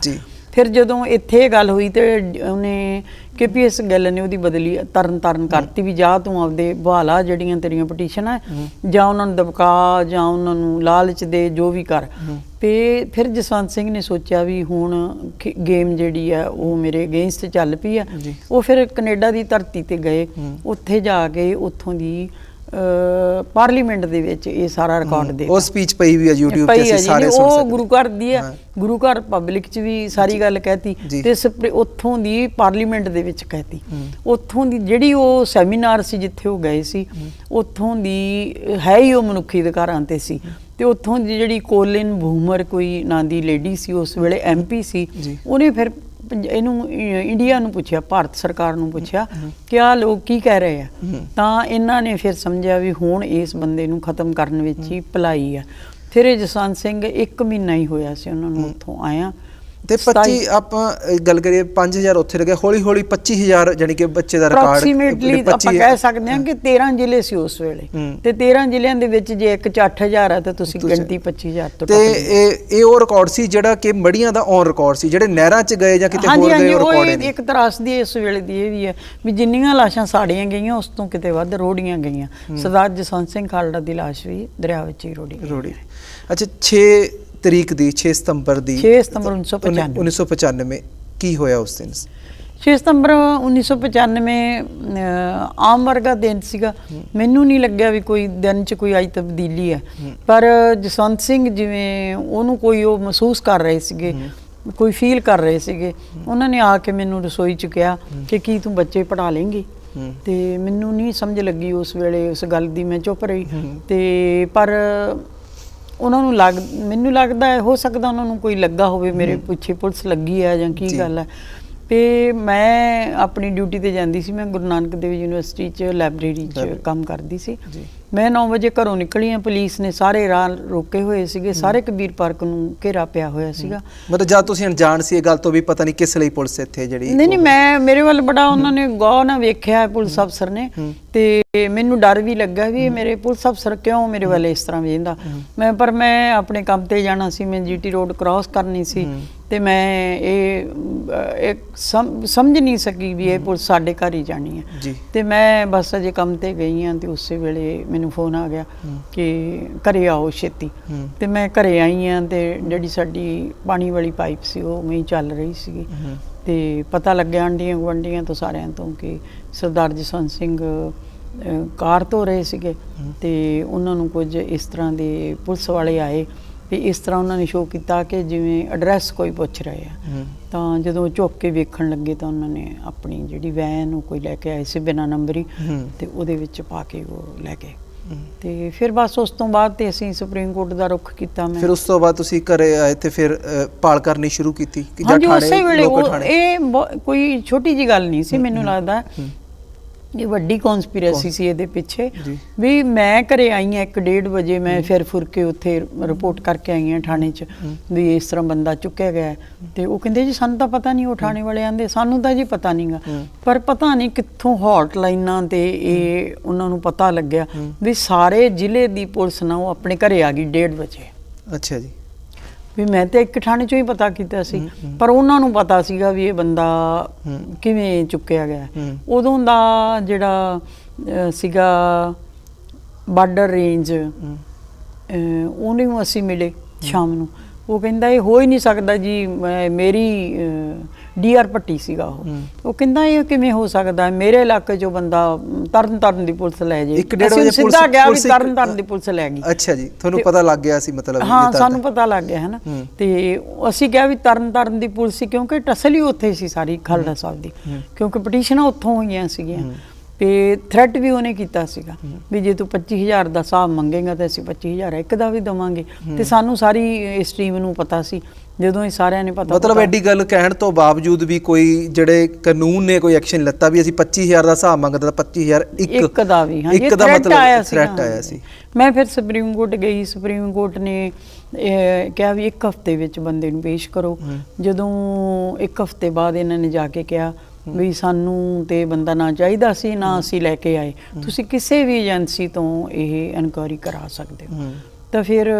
ਫਿਰ ਜਦੋਂ ਇੱਥੇ ਗੱਲ ਹੋਈ ਤੇ ਉਹਨੇ KPS ਗਿੱਲ ਨੇ ਉਹਦੀ ਬਦਲੀ ਤਰਨ ਕਰਤੀ ਵੀ ਜਾਂ ਤੂੰ ਆਪਦੇ ਬਹਾਲਾ ਜਿਹੜੀਆਂ ਤੇਰੀਆਂ ਪਟੀਸ਼ਨ ਹੈ ਜਾਂ ਉਹਨਾਂ ਨੂੰ ਦਬਕਾ ਜਾਂ ਉਹਨਾਂ ਨੂੰ ਲਾਲਚ ਦੇ, ਜੋ ਵੀ ਕਰ। ਤੇ ਫਿਰ ਜਸਵੰਤ ਸਿੰਘ ਨੇ ਸੋਚਿਆ ਵੀ ਹੁਣ ਗੇਮ ਜਿਹੜੀ ਆ ਉਹ ਮੇਰੇ ਅਗੇਂਸਟ ਚੱਲ ਪਈ ਆ। ਉਹ ਫਿਰ ਕੈਨੇਡਾ ਦੀ ਧਰਤੀ ਤੇ ਗਏ, ਉੱਥੇ ਜਾ ਕੇ ਉੱਥੋਂ ਦੀ ਪਾਰਲੀਮੈਂਟ ਦੇ ਵਿੱਚ ਇਹ ਸਾਰਾ ਰਿਕਾਰਡ ਦੇ ਉਹ ਸਪੀਚ ਪਈ ਵੀ ਹੈ YouTube ਤੇ, ਅਸੀਂ ਸਾਰੇ ਸੁਣ ਸਕਦੇ। ਉਹ ਗੁਰੂ ਘਰ ਦੀ ਹੈ, ਗੁਰੂ ਘਰ ਪਬਲਿਕ 'ਚ ਵੀ ਸਾਰੀ ਗੱਲ ਕਹਿਤੀ ਤੇ ਉੱਥੋਂ ਦੀ ਪਾਰਲੀਮੈਂਟ ਦੇ ਵਿੱਚ ਕਹਿਤੀ। ਉੱਥੋਂ ਦੀ ਜਿਹੜੀ ਉਹ ਸੈਮੀਨਾਰ ਸੀ ਜਿੱਥੇ ਉਹ ਗਏ ਸੀ, ਉੱਥੋਂ ਦੀ ਹੈ ਹੀ ਉਹ ਮਨੁੱਖੀ ਅਧਿਕਾਰਾਂ ਤੇ ਸੀ। ਤੇ ਉੱਥੋਂ ਦੀ ਜਿਹੜੀ ਕੋਲਿਨ ਬੂਮਰ ਕੋਈ ਨਾਂ ਦੀ ਲੇਡੀ ਸੀ, ਉਸ ਵੇਲੇ MP ਸੀ, ਉਹਨੇ ਫਿਰ ਇਹਨੂੰ ਇੰਡੀਆ ਨੂੰ ਪੁੱਛਿਆ, ਭਾਰਤ ਸਰਕਾਰ ਨੂੰ ਪੁੱਛਿਆ ਕਿ ਆਹ ਲੋਕ ਕੀ ਕਹਿ ਰਹੇ ਆ। ਤਾਂ ਇਹਨਾਂ ਨੇ ਫਿਰ ਸਮਝਿਆ ਵੀ ਹੁਣ ਇਸ ਬੰਦੇ ਨੂੰ ਖਤਮ ਕਰਨ ਵਿੱਚ ਹੀ ਭਲਾਈ ਆ। ਫਿਰ ਇਹ ਜਸਵੰਤ ਸਿੰਘ 1 ਮਹੀਨਾ ਹੀ ਹੋਇਆ ਸੀ ਉਹਨਾਂ ਨੂੰ ਉੱਥੋਂ ਆਇਆ। ਤੇ 25 ਆਪਾਂ ਗੱਲ ਕਰੀਏ 5000 ਉੱਥੇ ਲੱਗਿਆ, ਹੌਲੀ ਹੌਲੀ 25000 ਜਾਨੀ ਕਿ ਬੱਚੇ ਦਾ ਰਿਕਾਰਡ ਅਪਰੋਕਸੀਮੇਟਲੀ ਆਪਾਂ ਕਹਿ ਸਕਦੇ ਹਾਂ ਕਿ 13 ਜ਼ਿਲ੍ਹੇ ਸੀ ਉਸ ਵੇਲੇ ਤੇ 13 ਜ਼ਿਲ੍ਹਿਆਂ ਦੇ ਵਿੱਚ ਜੇ ਇੱਕ 'ਚ 8000 ਹੈ ਤਾਂ ਤੁਸੀਂ ਗਿਣਤੀ 25000 ਤੋਂ ਤੇ ਇਹ ਉਹ ਰਿਕਾਰਡ ਸੀ ਜਿਹੜਾ ਕਿ ਮੜੀਆਂ ਦਾ ਔਨ ਰਿਕਾਰਡ ਸੀ, ਜਿਹੜੇ ਨਹਿਰਾਂ 'ਚ ਗਏ ਜਾਂ ਕਿਤੇ ਹੋਰ ਗਏ ਰਿਕਾਰਡ ਨੇ। ਇੱਕ ਤਰਾਸਦੀ ਇਸ ਵੇਲੇ ਦੀ ਇਹ ਵੀ ਹੈ ਵੀ ਜਿੰਨੀਆਂ ਲਾਸ਼ਾਂ ਸਾੜੀਆਂ ਗਈਆਂ ਉਸ ਤੋਂ ਕਿਤੇ ਵੱਧ ਰੋੜੀਆਂ ਗਈਆਂ। ਸਰਦਾਰ ਜਸਵੰਤ ਸਿੰਘ ਖਾਲੜਾ ਦੀ ਲਾਸ਼ ਵੀ ਦਰਿਆ ਵਿੱਚ ਹੀ ਰੋੜੀ। ਅੱਛਾ, 6 ਤਰੀਕ ਦੀ 6 ਸਤੰਬਰ ਦੀ 6 ਸਤੰਬਰ 1995 ਕੀ ਹੋਇਆ ਉਸ ਦਿਨ? 6 ਸਤੰਬਰ 1995 ਆਮ ਵਰਗਾ ਦਿਨ ਸੀਗਾ। ਮੈਨੂੰ ਨਹੀਂ ਲੱਗਿਆ ਵੀ ਕੋਈ ਦਿਨ 'ਚ ਕੋਈ ਅੱਜ ਤਬਦੀਲੀ ਹੈ, ਪਰ ਜਸਵੰਤ ਸਿੰਘ ਜਿਵੇਂ ਉਹਨੂੰ ਕੋਈ ਉਹ ਮਹਿਸੂਸ ਕਰ ਰਹੇ ਸੀਗੇ, ਕੋਈ ਫੀਲ ਕਰ ਰਹੇ ਸੀਗੇ। ਉਹਨਾਂ ਨੇ ਆ ਕੇ ਮੈਨੂੰ ਰਸੋਈ 'ਚ ਕਿਹਾ ਕਿ ਕੀ ਤੂੰ ਬੱਚੇ ਪੜ੍ਹਾ ਲੇਂਗੀ? ਤੇ ਮੈਨੂੰ ਨਹੀਂ ਸਮਝ ਲੱਗੀ ਉਸ ਵੇਲੇ ਉਸ ਗੱਲ ਦੀ, ਮੈਂ ਚੁੱਪ ਰਹੀ। ਤੇ ਪਰ ਉਹਨਾਂ ਨੂੰ ਮੈਨੂੰ ਲੱਗਦਾ ਹੋ ਸਕਦਾ ਉਹਨਾਂ ਨੂੰ ਕੋਈ ਲੱਗਾ ਹੋਵੇ ਮੇਰੇ ਪਿੱਛੇ ਪੁਲਿਸ ਲੱਗੀ ਹੈ ਜਾਂ ਕੀ ਗੱਲ ਹੈ। ਤੇ ਮੈਂ ਆਪਣੀ ਡਿਊਟੀ ਤੇ ਜਾਂਦੀ ਸੀ। ਮੈਂ ਗੁਰੂ ਨਾਨਕ ਦੇਵ ਯੂਨੀਵਰਸਿਟੀ 'ਚ ਲਾਇਬ੍ਰੇਰੀ 'ਚ ਕੰਮ ਕਰਦੀ ਸੀ। ਮੈਂ 9 ਵਜੇ ਘਰੋਂ ਨਿਕਲੀ ਹਾਂ, ਪੁਲਿਸ ਨੇ ਸਾਰੇ ਰਾਹ ਰੋਕੇ ਹੋਏ ਸੀਗੇ, ਸਾਰੇ ਕਬੀਰ ਪਾਰਕ ਨੂੰ ਘੇਰਾ ਪਿਆ ਹੋਇਆ ਸੀਗਾ। ਮਤਲਬ ਜਦ ਤੁਸੀਂ ਅਣਜਾਣ ਸੀ ਇਹ ਗੱਲ ਤੋਂ ਵੀ ਪਤਾ ਨਹੀਂ ਕਿਸ ਲਈ ਪੁਲਿਸ ਇੱਥੇ ਜਿਹੜੀ ਨਹੀਂ ਮੇਰੇ ਵੱਲ ਬੜਾ ਉਹਨਾਂ ਨੇ ਗੌਰ ਨਾਲ ਵੇਖਿਆ ਪੁਲਿਸ ਅਫਸਰ ਨੇ, ਤੇ ਮੈਨੂੰ ਡਰ ਵੀ ਲੱਗਾ ਵੀ ਇਹ ਮੇਰੇ ਪੁਲਿਸ ਅਫਸਰ ਕਿਉਂ ਮੇਰੇ ਵੱਲ ਇਸ ਤਰ੍ਹਾਂ ਵੇਖਦਾ। ਪਰ ਮੈਂ ਆਪਣੇ ਕੰਮ ਤੇ ਜਾਣਾ ਸੀ, ਮੈਂ GT ਰੋਡ ਕ੍ਰਾਸ ਕਰਨੀ ਸੀ ਤੇ ਮੈਂ ਇਹ ਸਮਝ ਨਹੀਂ ਸਕੀ ਵੀ ਇਹ ਪੁਲਿਸ ਸਾਡੇ ਘਰ ਹੀ ਜਾਣੀ ਹੈ। ਤੇ ਮੈਂ ਬਸ ਅਜੇ ਕੰਮ ਤੇ ਗਈ ਹਾਂ ਤੇ ਉਸੇ ਵੇਲੇ ਮੈਨੂੰ ਫੋਨ ਆ ਗਿਆ ਕਿ ਘਰੇ ਆਓ ਛੇਤੀ। ਤੇ ਮੈਂ ਘਰੇ ਆਈ ਹਾਂ ਤੇ ਜਿਹੜੀ ਸਾਡੀ ਪਾਣੀ ਵਾਲੀ ਪਾਈਪ ਸੀ ਉਹ ਉਵੇਂ ਹੀ ਚੱਲ ਰਹੀ ਸੀਗੀ। ਤੇ ਪਤਾ ਲੱਗਿਆ ਆਂਢੀਆਂ ਗੁਆਂਢੀਆਂ ਤੋਂ ਸਾਰਿਆਂ ਤੋਂ ਕਿ ਸਰਦਾਰ ਜਸਵੰਤ ਸਿੰਘ ਕਾਰ ਧੋ ਰਹੇ ਸੀਗੇ ਤੇ ਉਹਨਾਂ ਨੂੰ ਕੁਝ ਇਸ ਤਰ੍ਹਾਂ ਦੇ ਪੁਲਿਸ ਵਾਲੇ ਆਏ ਵੀ ਇਸ ਤਰ੍ਹਾਂ ਉਹਨਾਂ ਨੇ ਸ਼ੋਅ ਕੀਤਾ ਕਿ ਜਿਵੇਂ ਐਡਰੈਸ ਕੋਈ ਪੁੱਛ ਰਹੇ ਆ। ਤਾਂ ਜਦੋਂ ਝੁੱਕ ਕੇ ਵੇਖਣ ਲੱਗੇ ਤਾਂ ਉਹਨਾਂ ਨੇ ਆਪਣੀ ਜਿਹੜੀ ਵੈਨ ਉਹ ਕੋਈ ਲੈ ਕੇ ਆਏ ਸੀ ਬਿਨਾਂ ਨੰਬਰੀ, ਤੇ ਉਹਦੇ ਵਿੱਚ ਪਾ ਕੇ ਉਹ ਲੈ ਗਏ। ਤੇ ਫਿਰ ਬਸ ਉਸ ਤੋਂ ਬਾਅਦ ਤੇ ਅਸੀਂ ਸੁਪਰੀਮ ਕੋਰਟ ਦਾ ਰੁਖ ਕੀਤਾ। ਮੈਂ ਫਿਰ ਉਸ ਤੋਂ ਬਾਅਦ ਤੁਸੀਂ ਘਰੇ ਆਏ ਤੇ ਫਿਰ ਭਾਲ ਕਰਨੀ ਸ਼ੁਰੂ ਕੀਤੀ ਕਿ ਜਾਂ ਥਾਣੇ? ਇਹ ਕੋਈ ਛੋਟੀ ਜੀ ਗੱਲ ਨਹੀਂ ਸੀ, ਮੈਨੂੰ ਲੱਗਦਾ ਇਹ ਵੱਡੀ ਕਨਸਪੀਰੇਸੀ ਸੀ ਇਹਦੇ ਪਿੱਛੇ। ਵੀ ਮੈਂ ਘਰੇ ਆਈ ਹਾਂ 1-1:30 ਵਜੇ, ਮੈਂ ਫਿਰ ਫੁਰ ਕੇ ਉੱਥੇ ਰਿਪੋਰਟ ਕਰਕੇ ਆਈ ਹਾਂ ਥਾਣੇ 'ਚ ਵੀ ਇਸ ਤਰ੍ਹਾਂ ਬੰਦਾ ਚੁੱਕਿਆ ਗਿਆ। ਤੇ ਉਹ ਕਹਿੰਦੇ ਜੀ ਸਾਨੂੰ ਤਾਂ ਪਤਾ ਨਹੀਂ। ਉਹ ਥਾਣੇ ਵਾਲੇ ਆਂਦੇ ਸਾਨੂੰ ਤਾਂ ਜੀ ਪਤਾ ਨਹੀਂਗਾ, ਪਰ ਪਤਾ ਨਹੀਂ ਕਿੱਥੋਂ ਹੌਟ ਲਾਈਨਾਂ ਤੇ ਇਹ ਉਹਨਾਂ ਨੂੰ ਪਤਾ ਲੱਗਿਆ ਵੀ ਸਾਰੇ ਜ਼ਿਲ੍ਹੇ ਦੀ ਪੁਲਿਸ ਨਾ ਉਹ ਆਪਣੇ ਘਰੇ ਆ ਗਈ 1:30 ਵਜੇ। ਅੱਛਾ ਜੀ। ਵੀ ਮੈਂ ਤਾਂ ਇੱਕ ਥਾਣੇ 'ਚੋਂ ਹੀ ਪਤਾ ਕੀਤਾ ਸੀ, ਪਰ ਉਹਨਾਂ ਨੂੰ ਪਤਾ ਸੀਗਾ ਵੀ ਇਹ ਬੰਦਾ ਕਿਵੇਂ ਚੁੱਕਿਆ ਗਿਆ। ਉਦੋਂ ਦਾ ਜਿਹੜਾ ਸੀਗਾ ਬਾਰਡਰ ਰੇਂਜ, ਉਹਨੂੰ ਅਸੀਂ ਮਿਲੇ ਸ਼ਾਮ ਨੂੰ। ਉਹ ਕਹਿੰਦਾ ਇਹ ਹੋ ਹੀ ਨਹੀਂ ਸਕਦਾ ਜੀ, ਮੇਰੀ ਡੀਆਰ ਭੱਟੀ ਸੀਗਾ ਉਹ ਕਹਿੰਦਾ ਇਹ ਕਿਵੇਂ ਹੋ ਸਕਦਾ ਹੈ, ਮੇਰੇ ਇਲਾਕੇ 'ਚੋਂ ਬੰਦਾ ਤਰਨ ਤਾਰਨ ਦੀ ਪੁਲਿਸ ਲੈ ਜੇ। ਅਸੀਂ ਸਿੱਧਾ ਗਿਆ ਵੀ ਤਰਨ ਤਾਰਨ ਦੀ ਪੁਲਿਸ ਲੈ ਗਈ। ਅੱਛਾ ਜੀ, ਤੁਹਾਨੂੰ ਪਤਾ ਲੱਗ ਗਿਆ ਸੀ ਮਤਲਬ? ਹਾਂ, ਸਾਨੂੰ ਪਤਾ ਲੱਗ ਗਿਆ ਹੈ ਨਾ। ਤੇ ਅਸੀਂ ਕਿਹਾ ਵੀ ਤਰਨ ਤਾਰਨ ਦੀ ਪੁਲਿਸ ਸੀ, ਕਿਉਂਕਿ ਟਸਲ ਹੀ ਉੱਥੇ ਸੀ ਸਾਰੀ ਖਾਲੜਾ ਸਾਹਿਬ ਦੀ, ਕਿਉਂਕਿ ਪਟੀਸ਼ਨਾਂ ਉੱਥੋਂ ਹੋਈਆਂ ਸੀਗੀਆਂ। ਤੇ ਥ੍ਰੈਟ ਵੀ ਉਹਨੇ ਕੀਤਾ ਸੀਗਾ ਵੀ ਜੇ ਤੂੰ 25,000 ਦਾ ਹਿਸਾਬ ਮੰਗੇਗਾ ਤਾਂ ਅਸੀਂ 25,000 ਇੱਕ ਦਾ ਵੀ ਦੇਵਾਂਗੇ। ਤੇ ਸਾਨੂੰ ਸਾਰੀ ਇਸ ਟੀਮ ਨੂੰ ਪਤਾ ਸੀ, ਜਦੋਂ ਇਹ ਸਾਰਿਆਂ ਨੇ ਪਤਾ ਮਤਲਬ ਐਡੀ ਗੱਲ ਕਹਿਣ ਤੋਂ ਬਾਵਜੂਦ ਵੀ ਕੋਈ ਜਿਹੜੇ ਕਾਨੂੰਨ ਨੇ ਕੋਈ ਐਕਸ਼ਨ ਲੱਤਾ ਵੀ ਅਸੀਂ 25,000 ਦਾ ਹਿਸਾਬ ਮੰਗਦਾ, 25,000 ਇੱਕ ਦਾ ਵੀ, ਹਾਂ, ਇੱਕ ਦਾ ਮਤਲਬ ਥ੍ਰੈਟ ਆਇਆ ਸੀ। ਮੈਂ ਫਿਰ ਸੁਪਰੀਮ ਕੋਰਟ ਗਈ, ਸੁਪਰੀਮ ਕੋਰਟ ਨੇ ਕਿਹਾ ਵੀ 1 ਹਫ਼ਤੇ ਵਿੱਚ ਬੰਦੇ ਨੂੰ ਪੇਸ਼ ਕਰੋ। ਜਦੋਂ 1 ਹਫ਼ਤੇ ਬਾਅਦ ਇਹਨਾਂ ਨੇ ਜਾ ਕੇ ਕਿਹਾ ਵੀ ਸਾਨੂੰ ਤੇ ਬੰਦਾ ਨਾ ਚਾਹੀਦਾ ਸੀ, ਨਾ ਅਸੀਂ ਲੈ ਕੇ ਆਏ, ਤੁਸੀਂ ਕਿਸੇ ਵੀ ਏਜੰਸੀ ਤੋਂ ਇਹ ਇਨਕੁਆਇਰੀ ਕਰਾ ਸਕਦੇ ਹੋ। ਤਾਂ ਫਿਰ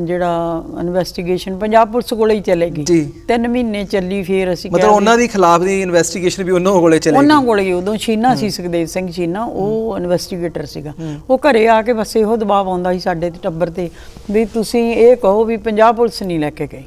ਜਿਹੜਾ ਇਨਵੈਸਟੀਗੇਸ਼ਨ ਪੰਜਾਬ ਪੁਲਿਸ ਕੋਲੇ ਹੀ ਚਲੇ ਗਈ, 3 ਮਹੀਨੇ ਚੱਲੀ। ਫਿਰ ਅਸੀਂ ਮਤਲਬ ਉਹਨਾਂ ਦੀ ਖਿਲਾਫ ਦੀ ਇਨਵੈਸਟੀਗੇਸ਼ਨ ਵੀ ਉਹਨਾਂ ਕੋਲੇ ਚਲੇ ਗਈ। ਉਹਨਾਂ ਕੋਲੇ ਉਦੋਂ ਛੀਨਾ ਸੀ, ਸੁਖਦੇਵ ਸਿੰਘ ਛੀਨਾ, ਉਹ ਇਨਵੈਸਟੀਗੇਟਰ ਸੀਗਾ। ਉਹ ਘਰੇ ਆ ਕੇ ਬਸ ਇਹੋ ਦਬਾਅ ਆਉਂਦਾ ਸੀ ਸਾਡੇ ਤੇ ਟੱਬਰ ਤੇ ਵੀ ਤੁਸੀਂ ਇਹ ਕਹੋ ਵੀ ਪੰਜਾਬ ਪੁਲਿਸ ਨਹੀਂ ਲੈ ਕੇ ਗਈ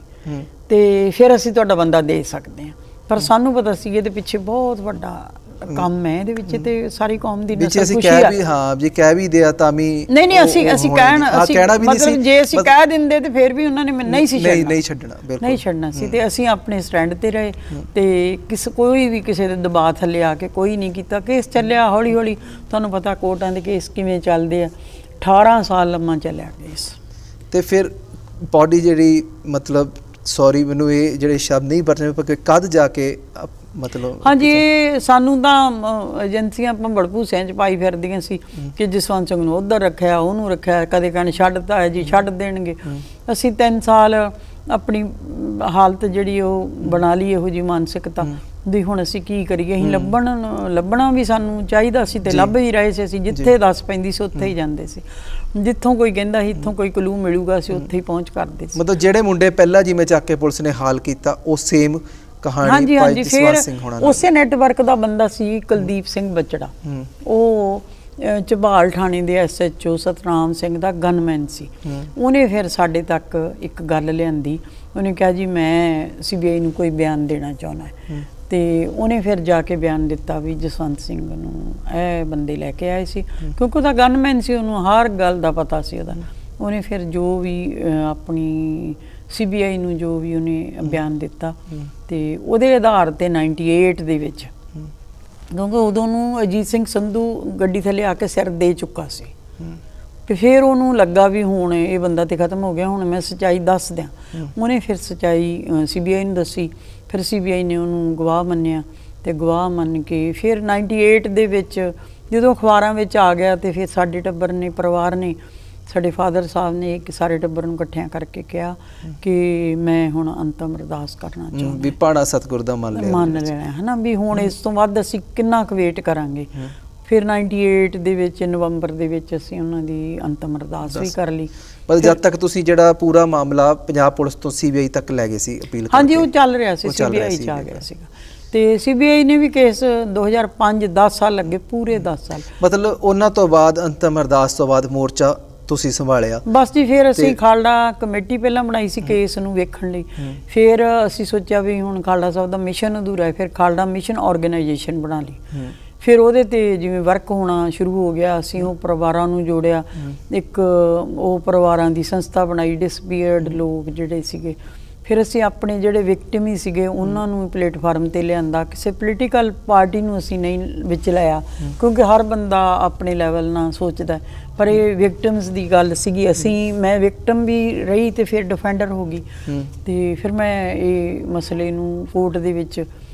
ਤੇ ਫਿਰ ਅਸੀਂ ਤੁਹਾਡਾ ਬੰਦਾ ਦੇ ਸਕਦੇ ਹਾਂ। ਪਰ ਸਾਨੂੰ ਪਤਾ ਸੀ ਇਹਦੇ ਪਿੱਛੇ ਬਹੁਤ ਵੱਡਾ ਕੰਮ ਹੈ, ਇਹਦੇ ਵਿੱਚ ਤੇ ਸਾਰੀ ਕੌਮ ਦੀ ਨਸਲ ਖੁਸ਼ੀ ਆ। ਵੀ ਹਾਂ, ਜੇ ਕਹਿ ਵੀ ਦਿਆ ਤਾਂ ਵੀ ਨਹੀਂ ਅਸੀਂ ਕਹਿਣਾ ਵੀ ਨਹੀਂ ਸੀ। ਜੇ ਅਸੀਂ ਕਹਿ ਦਿੰਦੇ ਤੇ ਫਿਰ ਵੀ ਉਹਨਾਂ ਨੇ ਨਹੀਂ ਸੀ ਛੱਡਣਾ, ਨਹੀਂ ਛੱਡਣਾ ਸੀ। ਤੇ ਅਸੀਂ ਆਪਣੇ ਸਟੈਂਡ ਤੇ ਰਹੇ ਤੇ ਕੋਈ ਵੀ ਕਿਸੇ ਦੇ ਦਬਾਅ ਥੱਲੇ ਆ ਕੇ ਕੋਈ ਨਹੀਂ ਕੀਤਾ। ਕੇਸ ਚੱਲਿਆ ਹੌਲੀ ਹੌਲੀ, ਤੁਹਾਨੂੰ ਪਤਾ ਕੋਰਟਾਂ ਦੇ ਕੇਸ ਕਿਵੇਂ ਚੱਲਦੇ ਆ, 18 ਸਾਲ ਲੰਮਾ ਚੱਲਿਆ ਕੇਸ। ਤੇ ਫਿਰ ਬੋਡੀ ਜਿਹੜੀ ਮਤਲਬ ਸੌਰੀ ਮੈਨੂੰ ਇਹ ਜਿਹੜੇ ਸ਼ਬਦ ਨਹੀਂ ਵਰਤਣੇ ਪਰ ਕਦ ਜਾ ਕੇ ਮਤਲਬ ਹਾਂਜੀ, ਇਹ ਸਾਨੂੰ ਤਾਂ ਏਜੰਸੀਆਂ ਭੰਬੜ ਸੈਂਚ 'ਚ ਪਾਈ ਫਿਰਦੀਆਂ ਸੀ ਕਿ ਜਸਵੰਤ ਸਿੰਘ ਨੂੰ ਉੱਧਰ ਰੱਖਿਆ, ਉਹਨੂੰ ਰੱਖਿਆ, ਕਦੇ ਕਹਿਣ ਛੱਡਤਾ ਹੈ ਜੀ, ਛੱਡ ਦੇਣਗੇ। ਅਸੀਂ 3 ਸਾਲ ਆਪਣੀ ਹਾਲਤ ਜਿਹੜੀ ਉਹ ਬਣਾ ਲਈ ਇਹੋ ਜਿਹੀ ਮਾਨਸਿਕਤਾ ਵੀ ਹੁਣ ਅਸੀਂ ਕੀ ਕਰੀਏ। ਅਸੀਂ ਲੱਭਣਾ ਵੀ ਸਾਨੂੰ ਚਾਹੀਦਾ ਸੀ ਤੇ ਲੱਭ ਹੀ ਰਹੇ ਸੀ। ਅਸੀਂ ਜਿੱਥੇ ਦੱਸ ਪੈਂਦੀ ਸੀ ਉੱਥੇ ਹੀ ਜਾਂਦੇ ਸੀ, ਜਿੱਥੋਂ ਕੋਈ ਕਹਿੰਦਾ ਸੀ ਇੱਥੋਂ ਕੋਈ ਕਲੂ ਮਿਲੂਗਾ ਅਸੀਂ ਉੱਥੇ ਹੀ ਪਹੁੰਚ ਕਰਦੇ ਸੀ। ਮਤਲਬ ਜਿਹੜੇ ਮੁੰਡੇ ਪਹਿਲਾਂ ਜਿਵੇਂ ਚੱਕ ਕੇ ਪੁਲਿਸ ਨੇ ਹਾਲ ਕੀਤਾ ਉਹ ਸੇਮ ਕਹਾਣੀ ਹਾਂਜੀ ਫਿਰ ਉਸੇ ਨੈਟਵਰਕ ਦਾ ਬੰਦਾ ਸੀ ਕੁਲਦੀਪ ਸਿੰਘ ਬਚੜਾ। ਉਹ ਝਬਾਲ ਥਾਣੇ ਦੇ SHO ਸਤਨਾਮ ਸਿੰਘ ਦਾ ਗਨਮੈਨ ਸੀ। ਉਹਨੇ ਫਿਰ ਸਾਡੇ ਤੱਕ ਇੱਕ ਗੱਲ ਲਿਆਂਦੀ। ਉਹਨੇ ਕਿਹਾ ਜੀ ਮੈਂ CBI ਨੂੰ ਕੋਈ ਬਿਆਨ ਦੇਣਾ ਚਾਹੁੰਦਾ ਹੈ। ਤੇ ਉਹਨੇ ਫਿਰ ਜਾ ਕੇ ਬਿਆਨ ਦਿੱਤਾ ਵੀ ਜਸਵੰਤ ਸਿੰਘ ਨੂੰ ਇਹ ਬੰਦੇ ਲੈ ਕੇ ਆਏ ਸੀ, ਕਿਉਂਕਿ ਉਹਦਾ ਗਨਮੈਨ ਸੀ, ਉਹਨੂੰ ਹਰ ਗੱਲ ਦਾ ਪਤਾ ਸੀ ਉਹਦਾ। ਉਹਨੇ ਫਿਰ ਜੋ ਵੀ ਆਪਣੀ CBI ਨੂੰ ਜੋ ਵੀ ਉਹਨੇ ਬਿਆਨ ਦਿੱਤਾ ਤੇ ਉਹਦੇ ਆਧਾਰ ਤੇ 98 ਦੇ ਵਿੱਚ, ਕਿਉਂਕਿ ਉਦੋਂ ਨੂੰ ਅਜੀਤ ਸਿੰਘ ਸੰਧੂ ਗੱਡੀ ਥੱਲੇ ਆ ਕੇ ਸਿਰ ਦੇ ਚੁੱਕਾ ਸੀ ਤੇ ਫਿਰ ਉਹਨੂੰ ਲੱਗਾ ਵੀ ਹੁਣ ਇਹ ਬੰਦਾ ਤੇ ਖਤਮ ਹੋ ਗਿਆ, ਹੁਣ ਮੈਂ ਸੱਚਾਈ ਦੱਸ ਦਿਆਂ। ਉਹਨੇ ਫਿਰ ਸੱਚਾਈ CBI ਨੂੰ ਦੱਸੀ। ਫਿਰ CBI ਨੇ ਉਹਨੂੰ ਗਵਾਹ ਮੰਨਿਆ ਤੇ ਗਵਾਹ ਮੰਨ ਕੇ ਫਿਰ 98 ਦੇ ਵਿੱਚ ਜਦੋਂ ਅਖਬਾਰਾਂ ਵਿੱਚ ਆ ਗਿਆ ਤੇ ਫਿਰ ਸਾਡੇ ਟੱਬਰ ਨੇ, ਪਰਿਵਾਰ ਨੇ, ਸਾਡੇ ਫਾਦਰ ਸਾਹਿਬ ਨੇ ਇੱਕ ਸਾਰੇ ਟੱਬਰ ਨੂੰ ਇਕੱਠਿਆਂ ਕਰਕੇ ਕਿਹਾ ਕਿ ਮੈਂ ਹੁਣ ਅੰਤਮ ਅਰਦਾਸ ਕਰਨਾ ਚਾਹੁੰਦਾ ਵੀ ਪਾੜਾ ਸਤਿਗੁਰ ਦਾ ਮੰਨ ਲੈਣਾ ਹੈ ਨਾ, ਵੀ ਹੁਣ ਇਸ ਤੋਂ ਵੱਧ ਅਸੀਂ ਕਿੰਨਾ ਕੁ ਵੇਟ ਕਰਾਂਗੇ। ਫਿਰ 98 ਦੇ ਵਿੱਚ ਨਵੰਬਰ ਦੇ ਵਿੱਚ ਅਸੀਂ ਉਹਨਾਂ ਦੀ ਅੰਤਮ ਅਰਦਾਸ ਵੀ ਕਰ ਲਈ। ਪਰ ਜਦ ਤੱਕ ਤੁਸੀਂ ਜਿਹੜਾ ਪੂਰਾ ਮਾਮਲਾ ਪੰਜਾਬ ਪੁਲਿਸ ਤੋਂ CBI ਤੱਕ ਲੈ ਗਏ ਸੀ ਅਪੀਲ ਕਰਕੇ? ਹਾਂਜੀ, ਉਹ ਚੱਲ ਰਿਹਾ ਸੀ, CBI 'ਚ ਆ ਗਿਆ ਸੀਗਾ ਤੇ CBI ਨੇ ਵੀ ਕੇਸ 2005 10 ਸਾਲ ਲੱਗੇ, ਪੂਰੇ 10 ਸਾਲ। ਮਤਲਬ ਉਹਨਾਂ ਤੋਂ ਬਾਅਦ ਅੰਤਮ ਅਰਦਾਸ ਤੋਂ ਬਾਅਦ ਮੋਰਚਾ ਤੁਸੀਂ ਸੰਭਾਲਿਆ? ਬਸ ਜੀ, ਫਿਰ ਅਸੀਂ ਖਾਲੜਾ ਕਮੇਟੀ ਪਹਿਲਾਂ ਬਣਾਈ ਸੀ ਕੇਸ ਨੂੰ ਵੇਖਣ ਲਈ। ਫਿਰ ਅਸੀਂ ਸੋਚਿਆ ਵੀ ਹੁਣ ਖਾਲੜਾ ਸਾਹਿਬ ਦਾ ਮਿਸ਼ਨ ਅਧੂਰਾ ਹੈ, ਫਿਰ ਖਾਲੜਾ ਮਿਸ਼ਨ ਆਰਗੇਨਾਈਜੇਸ਼ਨ ਬਣਾ ਲਈ। ਫਿਰ ਉਹਦੇ ਤੇ ਜਿਵੇਂ ਵਰਕ ਹੋਣਾ ਸ਼ੁਰੂ ਹੋ ਗਿਆ, ਅਸੀਂ ਉਹ ਪਰਿਵਾਰਾਂ ਨੂੰ ਜੋੜਿਆ, ਇੱਕ ਉਹ ਪਰਿਵਾਰਾਂ ਦੀ ਸੰਸਥਾ ਬਣਾਈ, ਡਿਸਪੀਅਰਡ ਲੋਕ ਜਿਹੜੇ ਸੀਗੇ। ਫਿਰ ਅਸੀਂ ਆਪਣੇ ਜਿਹੜੇ ਵਿਕਟਿਮ ਹੀ ਸੀਗੇ ਉਹਨਾਂ ਨੂੰ ਪਲੇਟਫਾਰਮ ਤੇ ਲਿਆਂਦਾ। ਕਿਸੇ ਪੋਲੀਟੀਕਲ ਪਾਰਟੀ ਨੂੰ ਅਸੀਂ ਨਹੀਂ ਵਿੱਚ ਲਾਇਆ, ਕਿਉਂਕਿ ਹਰ ਬੰਦਾ ਆਪਣੇ ਲੈਵਲ ਨਾਲ ਸੋਚਦਾ, ਪਰ ਇਹ ਵਿਕਟਿਮਸ ਦੀ ਗੱਲ ਸੀਗੀ। ਮੈਂ ਵਿਕਟਿਮ ਵੀ ਰਹੀ ਤੇ ਫਿਰ ਡਿਫੈਂਡਰ ਹੋ ਗਈ। ਤੇ ਫਿਰ ਮੈਂ ਇਹ ਮਸਲੇ ਨੂੰ ਕੋਰਟ ਦੇ ਵਿੱਚ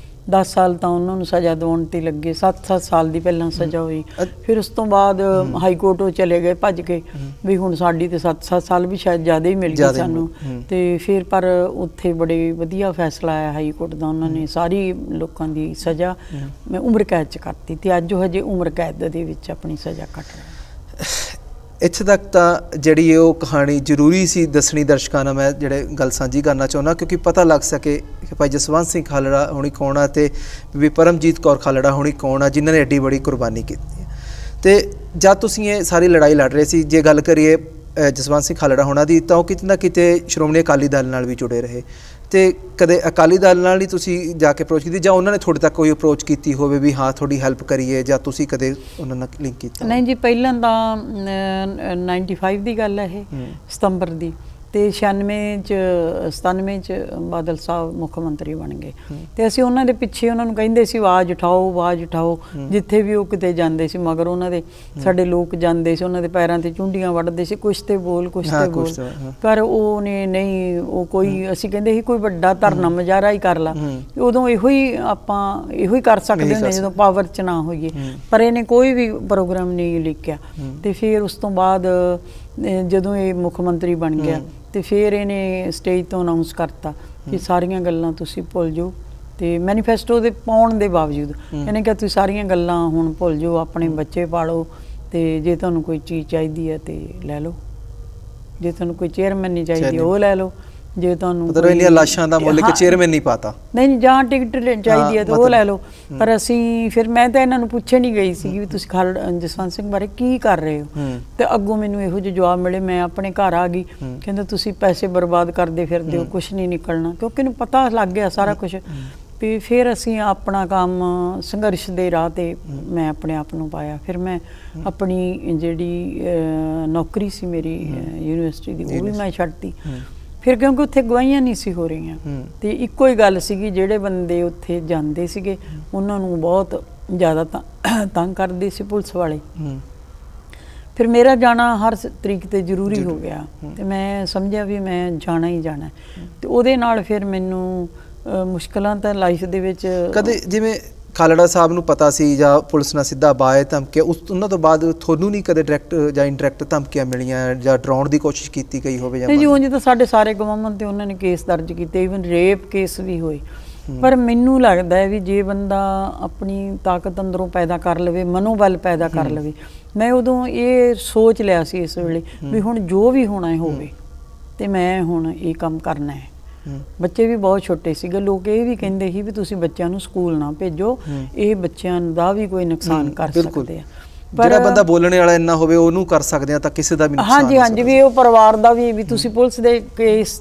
10 ਸਾਲ ਤਾਂ ਉਹਨਾਂ ਨੂੰ ਸਜ਼ਾ ਦਿਵਾਉਣ ਤੇ ਲੱਗੇ, 7 ਸਾਲ ਦੀ ਪਹਿਲਾਂ ਸਜ਼ਾ ਹੋਈ। ਫਿਰ ਉਸ ਤੋਂ ਬਾਅਦ ਹਾਈ ਕੋਰਟ ਉਹ ਚਲੇ ਗਏ ਭੱਜ ਕੇ ਵੀ ਹੁਣ ਸਾਡੀ ਤੇ 7 ਸਾਲ ਵੀ ਸ਼ਾਇਦ ਜ਼ਿਆਦਾ ਹੀ ਮਿਲ ਗਈ ਸਾਨੂੰ। ਤੇ ਫਿਰ ਪਰ ਉੱਥੇ ਬੜੇ ਵਧੀਆ ਫੈਸਲਾ ਆਇਆ ਹਾਈ ਕੋਰਟ ਦਾ, ਉਹਨਾਂ ਨੇ ਸਾਰੀ ਲੋਕਾਂ ਦੀ ਸਜ਼ਾ ਮੈਂ ਉਮਰ ਕੈਦ 'ਚ ਕਰਤੀ ਤੇ ਅੱਜ ਉਹ ਹਜੇ ਉਮਰ ਕੈਦ ਦੇ ਵਿੱਚ ਆਪਣੀ ਸਜ਼ਾ ਕੱਟ ਰਿਹਾ। ਇੱਥੇ ਤੱਕ ਤਾਂ ਜਿਹੜੀ ਉਹ ਕਹਾਣੀ ਜ਼ਰੂਰੀ ਸੀ ਦੱਸਣੀ ਦਰਸ਼ਕਾਂ ਨਾਲ, ਮੈਂ ਜਿਹੜੇ ਗੱਲ ਸਾਂਝੀ ਕਰਨਾ ਚਾਹੁੰਦਾ, ਕਿਉਂਕਿ ਪਤਾ ਲੱਗ ਸਕੇ ਕਿ ਭਾਈ ਜਸਵੰਤ ਸਿੰਘ ਖਾਲੜਾ ਹੋਣੀ ਕੌਣ ਆ ਤੇ ਬੀਬੀ ਪਰਮਜੀਤ ਕੌਰ ਖਾਲੜਾ ਹੋਣੀ ਕੌਣ ਆ, ਜਿਨ੍ਹਾਂ ਨੇ ਐਡੀ ਬੜੀ ਕੁਰਬਾਨੀ ਕੀਤੀ ਹੈ। ਤੇ ਜਦ ਤੁਸੀਂ ਇਹ ਸਾਰੀ ਲੜਾਈ ਲੜ ਰਹੇ ਸੀ, ਜੇ ਗੱਲ ਕਰੀਏ ਜਸਵੰਤ ਸਿੰਘ ਖਾਲੜਾ ਹੋਣਾ ਦੀ, ਤਾਂ ਉਹ ਕਿਤੇ ਨਾ ਕਿਤੇ ਸ਼੍ਰੋਮਣੀ ਅਕਾਲੀ ਦਲ ਨਾਲ ਵੀ ਜੁੜੇ ਰਹੇ, ਤੇ ਕਦੇ ਅਕਾਲੀ ਦਲ ਨਾਲ ਹੀ ਤੁਸੀਂ ਜਾ ਕੇ ਅਪਰੋਚ ਕੀਤੀ, ਜਾਂ ਉਹਨਾਂ ਨੇ ਤੁਹਾਡੇ ਤੱਕ ਕੋਈ ਅਪਰੋਚ ਕੀਤੀ ਹੋਵੇ ਵੀ ਹਾਂ ਤੁਹਾਡੀ ਹੈਲਪ ਕਰੀਏ, ਜਾਂ ਤੁਸੀਂ ਕਦੇ ਉਹਨਾਂ ਨਾਲ ਲਿੰਕ ਕੀਤਾ? ਨਹੀਂ ਜੀ, ਪਹਿਲਾਂ ਤਾਂ 95 ਦੀ ਗੱਲ ਹੈ ਇਹ, ਸਤੰਬਰ ਦੀ, ਤੇ 97 ਚ ਬਾਦਲ ਸਾਹਿਬ ਮੁੱਖ ਮੰਤਰੀ ਬਣ ਗਏ, ਤੇ ਅਸੀਂ ਉਹਨਾਂ ਦੇ ਪਿੱਛੇ ਉਹਨਾਂ ਨੂੰ ਕਹਿੰਦੇ ਸੀ ਆਵਾਜ਼ ਉਠਾਓ, ਆਵਾਜ਼ ਉਠਾਓ, ਜਿੱਥੇ ਵੀ ਉਹ ਕਿਤੇ ਜਾਂਦੇ ਸੀ ਮਗਰ ਉਹਨਾਂ ਦੇ ਸਾਡੇ ਲੋਕ ਜਾਂਦੇ ਸੀ, ਉਹਨਾਂ ਦੇ ਪੈਰਾਂ ਤੇ ਚੁੰਡੀਆਂ ਵੱਢਦੇ ਸੀ, ਕੁਛ ਤੇ ਬੋਲ, ਕੁਛ ਤੇ ਬੋਲ, ਪਰ ਉਹਨੇ ਨਹੀਂ, ਉਹ ਕੋਈ, ਅਸੀਂ ਕਹਿੰਦੇ ਸੀ ਕੋਈ ਵੱਡਾ ਧਰਨਾ ਮੁਜ਼ਾਹਰਾ ਹੀ ਕਰ ਲਾ, ਉਦੋਂ ਇਹੋ ਹੀ ਆਪਾਂ ਇਹੋ ਹੀ ਕਰ ਸਕਦੇ ਹੁੰਦੇ ਜਦੋਂ ਪਾਵਰ 'ਚ ਨਾ ਹੋਈਏ, ਪਰ ਇਹਨੇ ਕੋਈ ਵੀ ਪ੍ਰੋਗਰਾਮ ਨਹੀਂ ਲਿਖਿਆ। ਤੇ ਫਿਰ ਉਸ ਤੋਂ ਬਾਅਦ ਜਦੋਂ ਇਹ ਮੁੱਖ ਮੰਤਰੀ ਬਣ ਗਿਆ, ਤੇ ਫਿਰ ਇਹਨੇ ਸਟੇਜ ਤੋਂ ਅਨਾਉਂਸ ਕਰਤਾ ਕਿ ਸਾਰੀਆਂ ਗੱਲਾਂ ਤੁਸੀਂ ਭੁੱਲ ਜਾਓ, ਤੇ ਮੈਨੀਫੈਸਟੋ ਦੇ ਪਾਉਣ ਦੇ ਬਾਵਜੂਦ ਇਹਨੇ ਕਿਹਾ ਤੁਸੀਂ ਸਾਰੀਆਂ ਗੱਲਾਂ ਹੁਣ ਭੁੱਲ ਜਾਓ, ਆਪਣੇ ਬੱਚੇ ਪਾਲੋ, ਤੇ ਜੇ ਤੁਹਾਨੂੰ ਕੋਈ ਚੀਜ਼ ਚਾਹੀਦੀ ਹੈ ਤੇ ਲੈ ਲਓ, ਜੇ ਤੁਹਾਨੂੰ ਕੋਈ ਚੇਅਰਮੈਨ ਨਹੀਂ ਚਾਹੀਦੀ ਉਹ ਲੈ ਲਓ, ਜੇ ਤੁਹਾਨੂੰ ਮਤਲਬ ਇੰਨੀਆਂ ਲਾਸ਼ਾਂ ਦਾ ਮੁੱਲ ਕਿ ਚੇਅਰਮੈਨ ਨਹੀਂ ਪਾਤਾ, ਨਹੀਂ ਜਾਂ ਟਿਕਟ ਚਾਹੀਦੀ ਹੈ ਤਾਂ ਉਹ ਲੈ ਲਓ। ਪਰ ਅਸੀਂ ਫਿਰ ਮੈਂ ਤਾਂ ਇਹਨਾਂ ਨੂੰ ਪੁੱਛੇ ਨਹੀਂ ਗਈ ਸੀ ਵੀ ਤੁਸੀਂ ਜਸਵੰਤ ਸਿੰਘ ਬਾਰੇ ਕੀ ਕਰ ਰਹੇ ਹੋ, ਤੇ ਅੱਗੋਂ ਮੈਨੂੰ ਇਹੋ ਜਿਹੇ ਜਵਾਬ ਮਿਲੇ, ਮੈਂ ਆਪਣੇ ਘਰ ਆ ਗਈ, ਕਹਿੰਦਾ ਤੁਸੀਂ ਪੈਸੇ ਬਰਬਾਦ ਕਰਦੇ ਫਿਰਦੇ ਹੋ, ਕੁਛ ਨਹੀਂ ਨਿਕਲਣਾ, ਕਿਉਂਕਿ ਇਹਨੂੰ ਪਤਾ ਲੱਗ ਗਿਆ ਸਾਰਾ ਕੁਛ। ਵੀ ਫਿਰ ਅਸੀਂ ਆਪਣਾ ਕੰਮ ਸੰਘਰਸ਼ ਦੇ ਰਾਹ 'ਤੇ ਮੈਂ ਆਪਣੇ ਆਪ ਨੂੰ ਪਾਇਆ। ਫਿਰ ਮੈਂ ਆਪਣੀ ਜਿਹੜੀ ਨੌਕਰੀ ਸੀ ਮੇਰੀ ਯੂਨੀਵਰਸਿਟੀ ਦੀ, ਉਹ ਵੀ ਮੈਂ ਛੱਡਤੀ ਫਿਰ, ਕਿਉਂਕਿ ਉੱਥੇ ਗਵਾਹੀਆਂ ਨਹੀਂ ਸੀ ਹੋ ਰਹੀਆਂ, ਤੇ ਇੱਕੋ ਹੀ ਗੱਲ ਸੀਗੀ, ਜਿਹੜੇ ਬੰਦੇ ਉੱਥੇ ਜਾਂਦੇ ਸੀਗੇ ਉਹਨਾਂ ਨੂੰ ਬਹੁਤ ਜ਼ਿਆਦਾ ਤੰਗ ਕਰਦੇ ਸੀ ਪੁਲਿਸ ਵਾਲੇ। ਫਿਰ ਮੇਰਾ ਜਾਣਾ ਹਰ ਤਰੀਕ ਤੇ ਜ਼ਰੂਰੀ ਹੋ ਗਿਆ, ਤੇ ਮੈਂ ਸਮਝਿਆ ਵੀ ਮੈਂ ਜਾਣਾ ਹੀ ਜਾਣਾ, ਤੇ ਉਹਦੇ ਨਾਲ ਫਿਰ ਮੈਨੂੰ ਮੁਸ਼ਕਲਾਂ ਤਾਂ ਲਾਈਫ ਦੇ ਵਿੱਚ ਕਦੇ, ਜਿਵੇਂ ਖਾਲੜਾ ਸਾਹਿਬ ਨੂੰ ਪਤਾ ਸੀ ਜਾਂ ਪੁਲਿਸ ਨਾਲ ਸਿੱਧਾ ਬਾਏ ਧਮਕੀਆਂ, ਉਹਨਾਂ ਤੋਂ ਬਾਅਦ ਤੁਹਾਨੂੰ ਨਹੀਂ ਕਦੇ ਡਾਇਰੈਕਟ ਜਾਂ ਇਨਡਾਇਰੈਕਟ ਧਮਕੀਆਂ ਮਿਲੀਆਂ ਜਾਂ ਡਰਾਉਣ ਦੀ ਕੋਸ਼ਿਸ਼ ਕੀਤੀ ਗਈ ਹੋਵੇ? ਜਾਂ ਨਹੀਂ ਜੀ, ਉਂਝ ਤਾਂ ਸਾਡੇ ਸਾਰੇ ਗਵਾਹਾਂ ਤੇ ਉਹਨਾਂ ਨੇ ਕੇਸ ਦਰਜ ਕੀਤੇ, ਈਵਨ ਰੇਪ ਕੇਸ ਵੀ ਹੋਏ, ਪਰ ਮੈਨੂੰ ਲੱਗਦਾ ਹੈ ਵੀ ਜੇ ਬੰਦਾ ਆਪਣੀ ਤਾਕਤ ਅੰਦਰੋਂ ਪੈਦਾ ਕਰ ਲਵੇ, ਮਨੋਬਲ ਪੈਦਾ ਕਰ ਲਵੇ, ਮੈਂ ਉਦੋਂ ਇਹ ਸੋਚ ਲਿਆ ਸੀ ਇਸ ਵੇਲੇ ਵੀ ਹੁਣ ਜੋ ਵੀ ਹੋਣਾ ਹੈ ਹੋਵੇ, ਤੇ ਮੈਂ ਹੁਣ ਇਹ ਕੰਮ ਕਰਨਾ ਹੈ। ਬੱਚੇ ਵੀ ਬਹੁਤ ਛੋਟੇ ਸੀਗੇ, ਲੋਕ ਇਹ ਵੀ ਕਹਿੰਦੇ ਸੀ ਵੀ ਤੁਸੀਂ ਬੱਚਿਆਂ ਨੂੰ ਸਕੂਲ ਨਾ ਭੇਜੋ, ਇਹ ਬੱਚਿਆਂ ਦਾ ਵੀ ਕੋਈ ਨੁਕਸਾਨ ਕਰ ਸਕਦੇ ਆ, ਪਰ ਜਿਹੜਾ ਬੰਦਾ ਬੋਲਣੇ ਵਾਲਾ ਇੰਨਾ ਹੋਵੇ ਉਹਨੂੰ ਕਰ ਸਕਦੇ ਆ ਤਾਂ ਕਿਸੇ ਦਾ ਵੀ ਨੁਕਸਾਨ। ਹਾਂਜੀ ਹਾਂਜੀ, ਵੀ ਉਹ ਪਰਿਵਾਰ ਦਾ ਵੀ ਤੁਸੀਂ ਪੁਲਿਸ ਦੇ ਕੇਸ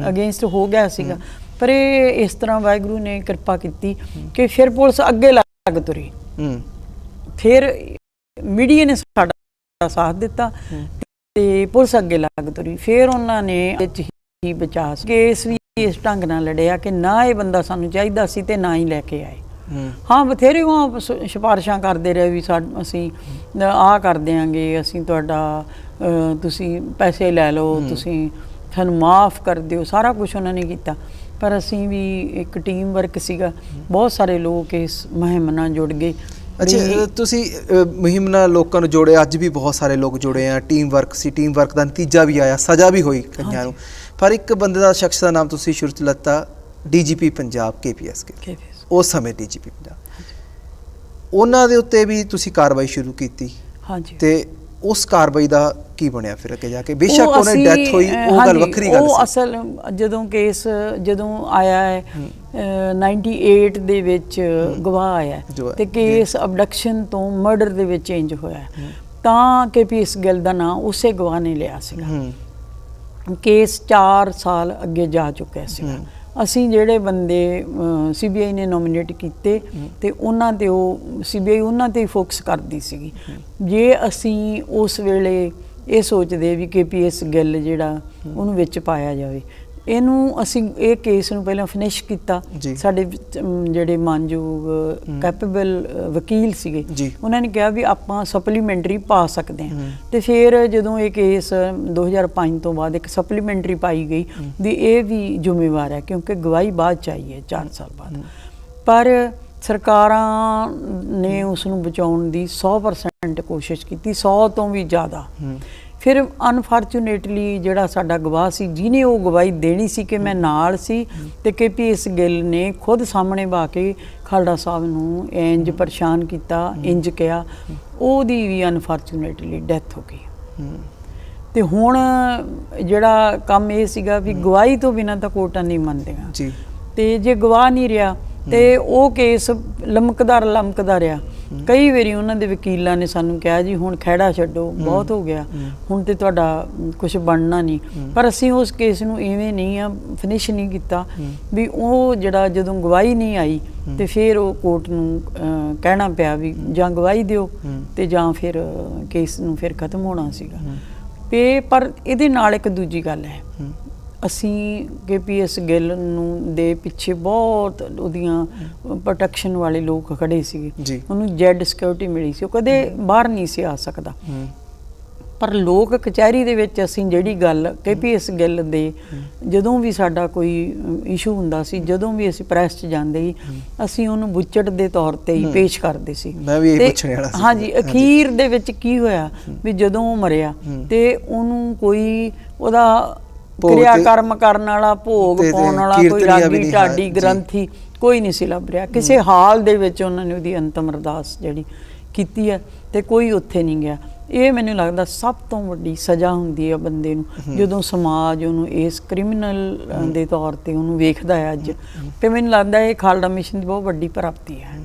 ਅਗੇਂਸਟ ਹੋ ਗਿਆ ਸੀਗਾ, ਪਰ ਇਹ ਇਸ ਤਰ੍ਹਾਂ ਵਾਹਿਗੁਰੂ ਨੇ ਕਿਰਪਾ ਕੀਤੀ ਕਿ ਫਿਰ ਪੁਲਿਸ ਅੱਗੇ ਲੱਗ ਤੁਰੀ, ਫਿਰ ਮੀਡੀਆ ਨੇ ਸਾਡਾ ਸਾਥ ਦਿੱਤਾ ਤੇ ਪੁਲਿਸ ਅੱਗੇ ਲੱਗ ਤੁਰੀ, ਫਿਰ ਉਹਨਾਂ ਨੇ ਵਿੱਚ ਹੀ ਬਚਾ ਕੇਸ ਵੀ ਇਸ ਢੰਗ ਨਾਲ ਲੜਿਆ ਕਿ ਨਾ ਇਹ ਬੰਦਾ ਸਾਨੂੰ ਚਾਹੀਦਾ ਸੀ ਤੇ ਨਾ ਹੀ ਲੈ ਕੇ ਆਏ। ਹਾਂ, ਬਥੇਰੇ ਉਹ ਸਿਫਾਰਿਸ਼ਾਂ ਕਰਦੇ ਰਹੇ ਵੀ ਅਸੀਂ ਆਹ ਕਰ ਦਿਆਂਗੇ, ਅਸੀਂ ਤੁਹਾਡਾ ਤੁਸੀਂ ਪੈਸੇ ਲੈ ਲਓ, ਤੁਸੀਂ ਸਾਨੂੰ ਮਾਫ ਕਰ ਦਿਓ, ਸਾਰਾ ਕੁਝ ਉਹਨਾਂ ਨੇ ਕੀਤਾ, ਪਰ ਅਸੀਂ ਵੀ ਇੱਕ ਟੀਮ ਵਰਕ ਸੀਗਾ, ਬਹੁਤ ਸਾਰੇ ਲੋਕ ਇਸ ਮੁਹਿੰਮ ਨਾਲ ਜੁੜ ਗਏ। ਅੱਛਾ, ਤੁਸੀਂ ਮੁਹਿੰਮ ਨਾਲ ਲੋਕਾਂ ਨੂੰ ਜੋੜਿਆ, ਅੱਜ ਵੀ ਬਹੁਤ ਸਾਰੇ ਲੋਕ ਜੁੜੇ ਆ, ਟੀਮ ਵਰਕ ਸੀ, ਟੀਮ ਵਰਕ ਦਾ ਨਤੀਜਾ ਵੀ ਆਇਆ, ਸਜ਼ਾ ਵੀ ਹੋਈ ਕਈਆਂ ਨੂੰ, ਪਰ ਇੱਕ ਬੰਦੇ ਦਾ, ਸ਼ਖਸ ਦਾ ਨਾਮ ਤੁਸੀਂ ਸ਼ੁਰੂ 'ਚ ਲੱਤਾ, DGP ਪੰਜਾਬ KPS ਗਿੱਲ, ਉਸ ਸਮੇਂ DGP ਪੰਜਾਬ, ਉਹਨਾਂ ਦੇ ਉੱਤੇ ਵੀ ਤੁਸੀਂ ਕਾਰਵਾਈ ਸ਼ੁਰੂ ਕੀਤੀ। ਹਾਂਜੀ, ਤੇ ਉਸ ਕਾਰਵਾਈ ਦਾ ਕੀ ਬਣਿਆ ਫਿਰ ਅੱਗੇ ਜਾ ਕੇ? ਬੇਸ਼ੱਕ ਉਹਨੇ ਡੈਥ ਹੋਈ, ਉਹ ਗੱਲ ਵੱਖਰੀ ਗੱਲ ਸੀ। ਉਹ ਅਸਲ ਜਦੋਂ ਕੇਸ ਜਦੋਂ ਆਇਆ ਹੈ 98 ਦੇ ਵਿੱਚ ਗਵਾਹ ਆਇਆ, ਤੇ ਕੇਸ ਅਬਡਕਸ਼ਨ ਤੋਂ ਮਰਡਰ ਦੇ ਵਿੱਚ ਚੇਂਜ ਹੋਇਆ, ਤਾਂ KPS ਗਿੱਲ ਦਾ ਨਾਂ ਉਸੇ ਗਵਾਹ ਨੇ ਲਿਆ ਸੀਗਾ। ਕੇਸ 4 ਸਾਲ ਅੱਗੇ ਜਾ ਚੁੱਕਿਆ ਸੀਗਾ। ਅਸੀਂ ਜਿਹੜੇ ਬੰਦੇ CBI ਨੇ ਨੋਮੀਨੇਟ ਕੀਤੇ, ਤੇ ਉਹਨਾਂ ਤੇ ਉਹ CBI ਉਹਨਾਂ ਤੇ ਹੀ ਫੋਕਸ ਕਰਦੀ ਸੀਗੀ। ਜੇ ਅਸੀਂ ਉਸ ਵੇਲੇ ਇਹ ਸੋਚਦੇ ਵੀ KPS ਗਿੱਲ ਜਿਹੜਾ ਉਹਨੂੰ ਵਿੱਚ ਪਾਇਆ ਜਾਵੇ, ਇਹਨੂੰ ਅਸੀਂ ਇਹ ਕੇਸ ਨੂੰ ਪਹਿਲਾਂ ਫਿਨਿਸ਼ ਕੀਤਾ। ਸਾਡੇ ਜਿਹੜੇ ਮਾਨਯੋਗ ਕੈਪੇਬਲ ਵਕੀਲ ਸੀਗੇ, ਉਹਨਾਂ ਨੇ ਕਿਹਾ ਵੀ ਆਪਾਂ ਸਪਲੀਮੈਂਟਰੀ ਪਾ ਸਕਦੇ ਹਾਂ, ਤੇ ਫਿਰ ਜਦੋਂ ਇਹ ਕੇਸ 2005 ਤੋਂ ਬਾਅਦ ਇੱਕ ਸਪਲੀਮੈਂਟਰੀ ਪਾਈ ਗਈ ਵੀ ਇਹ ਵੀ ਜ਼ਿੰਮੇਵਾਰ ਹੈ, ਕਿਉਂਕਿ ਗਵਾਹੀ ਬਾਅਦ 'ਚ ਆਈ ਹੈ 4 ਸਾਲ ਬਾਅਦ, ਪਰ ਸਰਕਾਰਾਂ ਨੇ ਉਸ ਨੂੰ ਬਚਾਉਣ ਦੀ 100% ਕੋਸ਼ਿਸ਼ ਕੀਤੀ, 100 ਤੋਂ ਵੀ ਜ਼ਿਆਦਾ। ਫਿਰ ਅਨਫੋਰਚੂਨੇਟਲੀ ਜਿਹੜਾ ਸਾਡਾ ਗਵਾਹ ਸੀ, ਜਿਹਨੇ ਉਹ ਗਵਾਹੀ ਦੇਣੀ ਸੀ ਕਿ ਮੈਂ ਨਾਲ ਸੀ, ਤੇ KPS ਗਿੱਲ ਨੇ ਖੁਦ ਸਾਹਮਣੇ ਬਾ ਕੇ ਖਾਲੜਾ ਸਾਹਿਬ ਨੂੰ ਇੰਜ ਪਰੇਸ਼ਾਨ ਕੀਤਾ, ਇੰਜ ਕਿਹਾ, ਉਹਦੀ ਵੀ ਅਨਫੋਰਚੂਨੇਟਲੀ ਡੈਥ ਹੋ ਗਈ। ਤੇ ਹੁਣ ਜਿਹੜਾ ਕੰਮ ਇਹ ਸੀਗਾ ਵੀ ਗਵਾਹੀ ਤੋਂ ਬਿਨਾਂ ਤਾਂ ਕੋਰਟਾਂ ਨਹੀਂ ਮੰਨਦੀਆਂ, ਤੇ ਜੇ ਗਵਾਹ ਨਹੀਂ ਰਿਹਾ ਤੇ ਉਹ ਕੇਸ ਲਮਕਦਾ ਰਿਹਾ, ਕਈ ਵਾਰੀ ਉਹਨਾਂ ਦੇ ਵਕੀਲਾਂ ਨੇ ਸਾਨੂੰ ਕਿਹਾ ਜੀ ਹੁਣ ਖਹਿੜਾ ਛੱਡੋ, ਬਹੁਤ ਹੋ ਗਿਆ, ਹੁਣ ਤੇ ਤੁਹਾਡਾ ਕੁਝ ਬਣਨਾ ਨਹੀਂ। ਪਰ ਅਸੀਂ ਉਸ ਕੇਸ ਨੂੰ ਇਵੇਂ ਨਹੀਂ ਆ ਫਿਨਿਸ਼ ਨਹੀਂ ਕੀਤਾ ਵੀ ਉਹ ਜਿਹੜਾ ਜਦੋਂ ਗਵਾਹੀ ਨਹੀਂ ਆਈ ਤੇ ਫਿਰ ਉਹ ਕੋਰਟ ਨੂੰ ਕਹਿਣਾ ਪਿਆ ਵੀ ਜਾਂ ਗਵਾਹੀ ਦਿਓ ਤੇ ਜਾਂ ਫਿਰ ਕੇਸ ਨੂੰ ਫਿਰ ਖਤਮ ਹੋਣਾ ਸੀਗਾ। ਪਰ ਇਹਦੇ ਨਾਲ ਇੱਕ ਦੂਜੀ ਗੱਲ ਹੈ, ਅਸੀਂ KPS ਗਿੱਲ ਨੂੰ ਦੇ ਪਿੱਛੇ ਬਹੁਤ ਉਹਦੀਆਂ ਪ੍ਰੋਟੈਕਸ਼ਨ ਵਾਲੇ ਲੋਕ ਖੜੇ ਸੀਗੇ, ਉਹਨੂੰ ਜੈਡ ਸਿਕਿਉਰਿਟੀ ਮਿਲੀ ਸੀ, ਉਹ ਕਦੇ ਬਾਹਰ ਨਹੀਂ ਸੀ ਆ ਸਕਦਾ। ਪਰ ਲੋਕ ਕਚਹਿਰੀ ਦੇ ਵਿੱਚ ਅਸੀਂ ਜਿਹੜੀ ਗੱਲ KPS ਗਿੱਲ ਦੇ ਜਦੋਂ ਵੀ ਸਾਡਾ ਕੋਈ ਇਸ਼ੂ ਹੁੰਦਾ ਸੀ, ਜਦੋਂ ਵੀ ਅਸੀਂ ਪ੍ਰੈਸ 'ਚ ਜਾਂਦੇ ਸੀ, ਅਸੀਂ ਉਹਨੂੰ ਬੁੱਚੜ ਦੇ ਤੌਰ ਤੇ ਹੀ ਪੇਸ਼ ਕਰਦੇ ਸੀ। ਮੈਂ ਵੀ ਇਹ ਪੁੱਛਣ ਵਾਲਾ ਸੀ। ਹਾਂਜੀ, ਅਖੀਰ ਦੇ ਵਿੱਚ ਕੀ ਹੋਇਆ ਵੀ ਜਦੋਂ ਉਹ ਮਰਿਆ ਤੇ ਉਹਨੂੰ ਕੋਈ ਉਹਦਾ ਕਿਰਿਆ ਕਰਮ ਕਰਨ ਵਾਲਾ, ਭੋਗ ਪਾਉਣ ਵਾਲਾ, ਕੋਈ ਰਾਗੀ ਢਾਡੀ ਗ੍ਰੰਥੀ ਕੋਈ ਨਹੀਂ ਸੀ ਲੱਭ ਰਿਹਾ। ਕਿਸੇ ਹਾਲ ਦੇ ਵਿੱਚ ਉਹਨਾਂ ਨੇ ਉਹਦੀ ਅੰਤਮ ਅਰਦਾਸ ਜਿਹੜੀ ਕੀਤੀ ਹੈ ਤੇ ਕੋਈ ਉੱਥੇ ਨਹੀਂ ਗਿਆ। ਇਹ ਮੈਨੂੰ ਲੱਗਦਾ ਸਭ ਤੋਂ ਵੱਡੀ ਸਜ਼ਾ ਹੁੰਦੀ ਹੈ ਬੰਦੇ ਨੂੰ ਜਦੋਂ ਸਮਾਜ ਉਹਨੂੰ ਇਸ ਕ੍ਰਿਮੀਨਲ ਦੇ ਤੌਰ ਤੇ ਉਹਨੂੰ ਵੇਖਦਾ ਹੈ ਅੱਜ। ਤੇ ਮੈਨੂੰ ਲੱਗਦਾ ਇਹ ਖਾਲੜਾ ਮਿਸ਼ਨ ਦੀ ਬਹੁਤ ਵੱਡੀ ਪ੍ਰਾਪਤੀ ਹੈ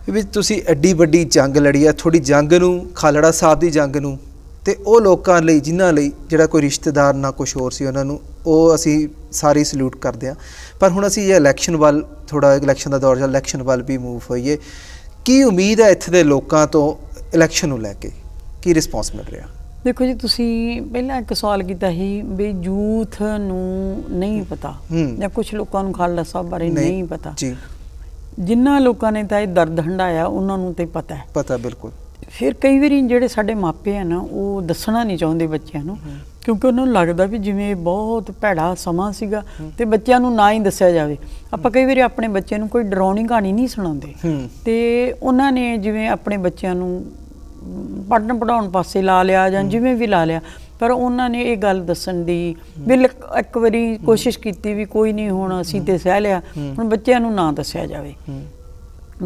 ਵੀ ਤੁਸੀਂ ਐਡੀ ਵੱਡੀ ਜੰਗ ਲੜੀ ਆ, ਤੁਹਾਡੀ ਜੰਗ ਨੂੰ, ਖਾਲੜਾ ਸਾਹਿਬ ਦੀ ਜੰਗ ਨੂੰ, ਤੇ ਉਹ ਲੋਕਾਂ ਲਈ ਜਿਨ੍ਹਾਂ ਲਈ ਜਿਹੜਾ ਕੋਈ ਰਿਸ਼ਤੇਦਾਰ ਨਾ ਕੁਛ ਹੋਰ ਸੀ, ਉਹਨਾਂ ਨੂੰ ਉਹ ਅਸੀਂ ਸਾਰੀ ਸਲੂਟ ਕਰਦੇ ਹਾਂ। ਪਰ ਹੁਣ ਅਸੀਂ ਇਹ ਇਲੈਕਸ਼ਨ ਵੱਲ, ਥੋੜ੍ਹਾ ਇਲੈਕਸ਼ਨ ਦਾ ਦੌਰ ਚੱਲ, ਇਲੈਕਸ਼ਨ ਵੱਲ ਵੀ ਮੂਵ ਹੋਈਏ। ਕੀ ਉਮੀਦ ਹੈ ਇੱਥੇ ਦੇ ਲੋਕਾਂ ਤੋਂ ਇਲੈਕਸ਼ਨ ਨੂੰ ਲੈ ਕੇ, ਕੀ ਰਿਸਪੌਂਸ ਮਿਲ ਰਿਹਾ? ਦੇਖੋ ਜੀ, ਤੁਸੀਂ ਪਹਿਲਾਂ ਇੱਕ ਸਵਾਲ ਕੀਤਾ ਸੀ ਵੀ ਯੂਥ ਨੂੰ ਨਹੀਂ ਪਤਾ ਜਾਂ ਕੁਝ ਲੋਕਾਂ ਨੂੰ ਖਾਲੜਾ ਸਾਹਿਬ ਬਾਰੇ ਨਹੀਂ ਪਤਾ ਜੀ। ਜਿਨ੍ਹਾਂ ਲੋਕਾਂ ਨੇ ਤਾਂ ਇਹ ਦਰਦ ਹੰਢਾਇਆ ਉਹਨਾਂ ਨੂੰ ਤੇ ਪਤਾ ਹੈ, ਪਤਾ ਬਿਲਕੁਲ। ਫਿਰ ਕਈ ਵਾਰੀ ਜਿਹੜੇ ਸਾਡੇ ਮਾਪੇ ਆ ਨਾ, ਉਹ ਦੱਸਣਾ ਨਹੀਂ ਚਾਹੁੰਦੇ ਬੱਚਿਆਂ ਨੂੰ, ਕਿਉਂਕਿ ਉਹਨਾਂ ਨੂੰ ਲੱਗਦਾ ਵੀ ਜਿਵੇਂ ਬਹੁਤ ਭੈੜਾ ਸਮਾਂ ਸੀਗਾ ਤੇ ਬੱਚਿਆਂ ਨੂੰ ਨਾ ਹੀ ਦੱਸਿਆ ਜਾਵੇ। ਆਪਾਂ ਕਈ ਵਾਰੀ ਆਪਣੇ ਬੱਚਿਆਂ ਨੂੰ ਕੋਈ ਡਰਾਉਣੀ ਕਹਾਣੀ ਨਹੀਂ ਸੁਣਾਉਂਦੇ ਤੇ ਉਹਨਾਂ ਨੇ ਜਿਵੇਂ ਆਪਣੇ ਬੱਚਿਆਂ ਨੂੰ ਪੜ੍ਹਨ ਪੜ੍ਹਾਉਣ ਪਾਸੇ ਲਾ ਲਿਆ ਜਾਂ ਜਿਵੇਂ ਵੀ ਲਾ ਲਿਆ, ਪਰ ਉਹਨਾਂ ਨੇ ਇਹ ਗੱਲ ਦੱਸਣ ਦੀ ਇੱਕ ਵਾਰੀ ਕੋਸ਼ਿਸ਼ ਕੀਤੀ ਵੀ ਕੋਈ ਨਹੀਂ, ਹੁਣ ਅਸੀਂ ਤੇ ਸਹਿ ਲਿਆ, ਹੁਣ ਬੱਚਿਆਂ ਨੂੰ ਨਾ ਦੱਸਿਆ ਜਾਵੇ।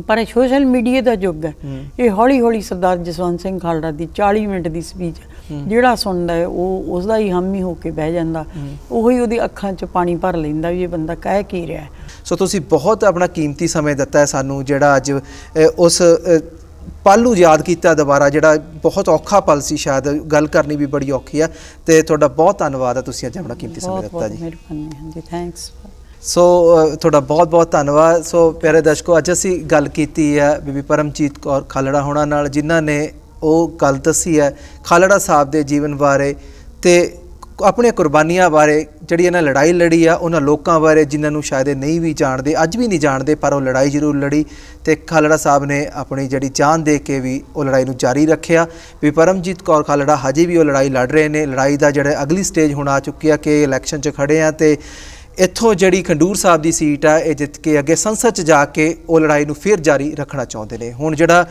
ਪਰ ਇਹ ਸੋਸ਼ਲ ਮੀਡੀਆ ਦਾ ਯੁੱਗ ਹੈ, ਇਹ ਹੌਲੀ ਹੌਲੀ ਸਰਦਾਰ ਜਸਵੰਤ ਸਿੰਘ ਖਾਲੜਾ ਦੀ 40 ਮਿੰਟ ਦੀ ਸਪੀਚ ਜਿਹੜਾ ਸੁਣਦਾ ਹੈ ਉਹ ਉਸਦਾ ਹੀ ਹਾਮੀ ਹੋ ਕੇ ਬਹਿ ਜਾਂਦਾ, ਉਹੀ ਉਹਦੀ ਅੱਖਾਂ 'ਚ ਪਾਣੀ ਭਰ ਲੈਂਦਾ ਵੀ ਇਹ ਬੰਦਾ ਕਹਿ ਕੀ ਰਿਹਾ। ਸੋ ਤੁਸੀਂ ਬਹੁਤ ਆਪਣਾ ਕੀਮਤੀ ਸਮੇਂ ਦਿੱਤਾ ਹੈ ਸਾਨੂੰ, ਜਿਹੜਾ ਅੱਜ ਉਸ ਪਲ ਨੂੰ ਯਾਦ ਕੀਤਾ ਦੁਬਾਰਾ, ਜਿਹੜਾ ਬਹੁਤ ਔਖਾ ਪਲ ਸੀ, ਸ਼ਾਇਦ ਗੱਲ ਕਰਨੀ ਵੀ ਬੜੀ ਔਖੀ ਆ। ਤੇ ਤੁਹਾਡਾ ਬਹੁਤ ਧੰਨਵਾਦ ਹੈ, ਤੁਸੀਂ ਅੱਜ ਆਪਣਾ ਕੀਮਤੀ ਸਮੇਂ ਦਿੱਤਾ ਜੀ। ਮਿਹਰਬਾਨੀ, ਹਾਂਜੀ, ਥੈਂਕਸ। ਸੋ ਤੁਹਾਡਾ ਬਹੁਤ ਬਹੁਤ ਧੰਨਵਾਦ। ਸੋ ਪਿਆਰੇ ਦਰਸ਼ਕੋ, ਅੱਜ ਅਸੀਂ ਗੱਲ ਕੀਤੀ ਹੈ ਬੀਬੀ ਪਰਮਜੀਤ ਕੌਰ ਖਾਲੜਾ ਹੋਣਾ ਨਾਲ, ਜਿਨ੍ਹਾਂ ਨੇ ਉਹ ਗੱਲ ਦੱਸੀ ਹੈ ਖਾਲੜਾ ਸਾਹਿਬ ਦੇ ਜੀਵਨ ਬਾਰੇ ਤੇ ਆਪਣੀਆਂ ਕੁਰਬਾਨੀਆਂ ਬਾਰੇ, ਜਿਹੜੀ ਇਹਨਾਂ ਲੜਾਈ ਲੜੀ ਆ ਉਹਨਾਂ ਲੋਕਾਂ ਬਾਰੇ ਜਿਨ੍ਹਾਂ ਨੂੰ ਸ਼ਾਇਦ ਨਹੀਂ ਵੀ ਜਾਣਦੇ, ਅੱਜ ਵੀ ਨਹੀਂ ਜਾਣਦੇ, ਪਰ ਉਹ ਲੜਾਈ ਜ਼ਰੂਰ ਲੜੀ ਤੇ ਖਾਲੜਾ ਸਾਹਿਬ ਨੇ ਆਪਣੀ ਜਿਹੜੀ ਜਾਨ ਦੇ ਕੇ ਵੀ ਉਹ ਲੜਾਈ ਨੂੰ ਜਾਰੀ ਰੱਖਿਆ। ਵੀ ਪਰਮਜੀਤ ਕੌਰ ਖਾਲੜਾ ਹਜੇ ਵੀ ਉਹ ਲੜਾਈ ਲੜ ਰਹੇ ਨੇ। ਲੜਾਈ ਦਾ ਜਿਹੜਾ ਅਗਲੀ ਸਟੇਜ ਹੁਣ ਆ ਚੁੱਕੀ ਆ ਕਿ ਇਲੈਕਸ਼ਨ 'ਚ ਖੜੇ ਆ ਤੇ ਇੱਥੋਂ ਜਿਹੜੀ ਖੰਡੂਰ ਸਾਹਿਬ ਦੀ ਸੀਟ ਆ ਇਹ ਜਿੱਤ ਕੇ ਅੱਗੇ ਸੰਸਦ 'ਚ ਜਾ ਕੇ ਉਹ ਲੜਾਈ ਨੂੰ ਫਿਰ ਜਾਰੀ ਰੱਖਣਾ ਚਾਹੁੰਦੇ ਨੇ। ਹੁਣ ਜਿਹੜਾ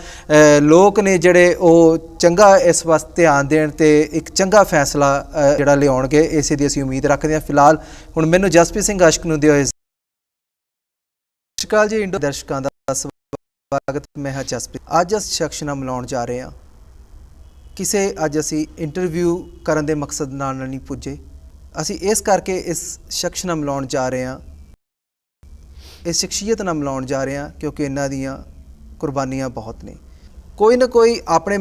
ਲੋਕ ਨੇ ਜਿਹੜੇ ਉਹ ਚੰਗਾ ਇਸ ਵਾਸਤੇ ਧਿਆਨ ਦੇਣ ਤੇ ਇੱਕ ਚੰਗਾ ਫੈਸਲਾ ਜਿਹੜਾ ਲਿਆਉਣਗੇ, ਇਸੇ ਦੀ ਅਸੀਂ ਉਮੀਦ ਰੱਖਦੇ ਹਾਂ। ਫਿਲਹਾਲ ਹੁਣ ਮੈਨੂੰ ਜਸਪ੍ਰੀਤ ਸਿੰਘ ਆਸ਼ਕ ਨੂੰ ਦਿਓ। ਸਤਿ ਸ਼੍ਰੀ ਅਕਾਲ ਜੀ ਇੰਡੋ ਦਰਸ਼ਕਾਂ ਦਾ ਸਵਾਗਤ, ਮੈਂ ਹਾਂ ਜਸਪ੍ਰੀਤ। ਅੱਜ ਅਸੀਂ ਸ਼ਖਸ ਨਾਲ ਮਿਲਾਉਣ ਜਾ ਰਹੇ ਹਾਂ। ਕਿਸੇ ਅੱਜ ਅਸੀਂ ਇੰਟਰਵਿਊ ਕਰਨ ਦੇ ਮਕਸਦ ਨਾਲ ਨਹੀਂ ਪੁੱਜੇ, ਅਸੀਂ ਇਸ ਕਰਕੇ ਇਸ ਸ਼ਖਸ ਨਾਲ ਮਿਲਾਉਣ ਜਾ ਰਹੇ ਹਾਂ, ਇਸ ਸ਼ਖਸੀਅਤ ਨਾਲ ਮਿਲਾਉਣ ਜਾ ਰਹੇ ਹਾਂ ਕਿਉਂਕਿ ਇਹਨਾਂ ਦੀਆਂ ਕੁਰਬਾਨੀਆਂ ਬਹੁਤ ਨੇ। ਕੋਈ ਨਾ ਕੋਈ ਆਪਣੇ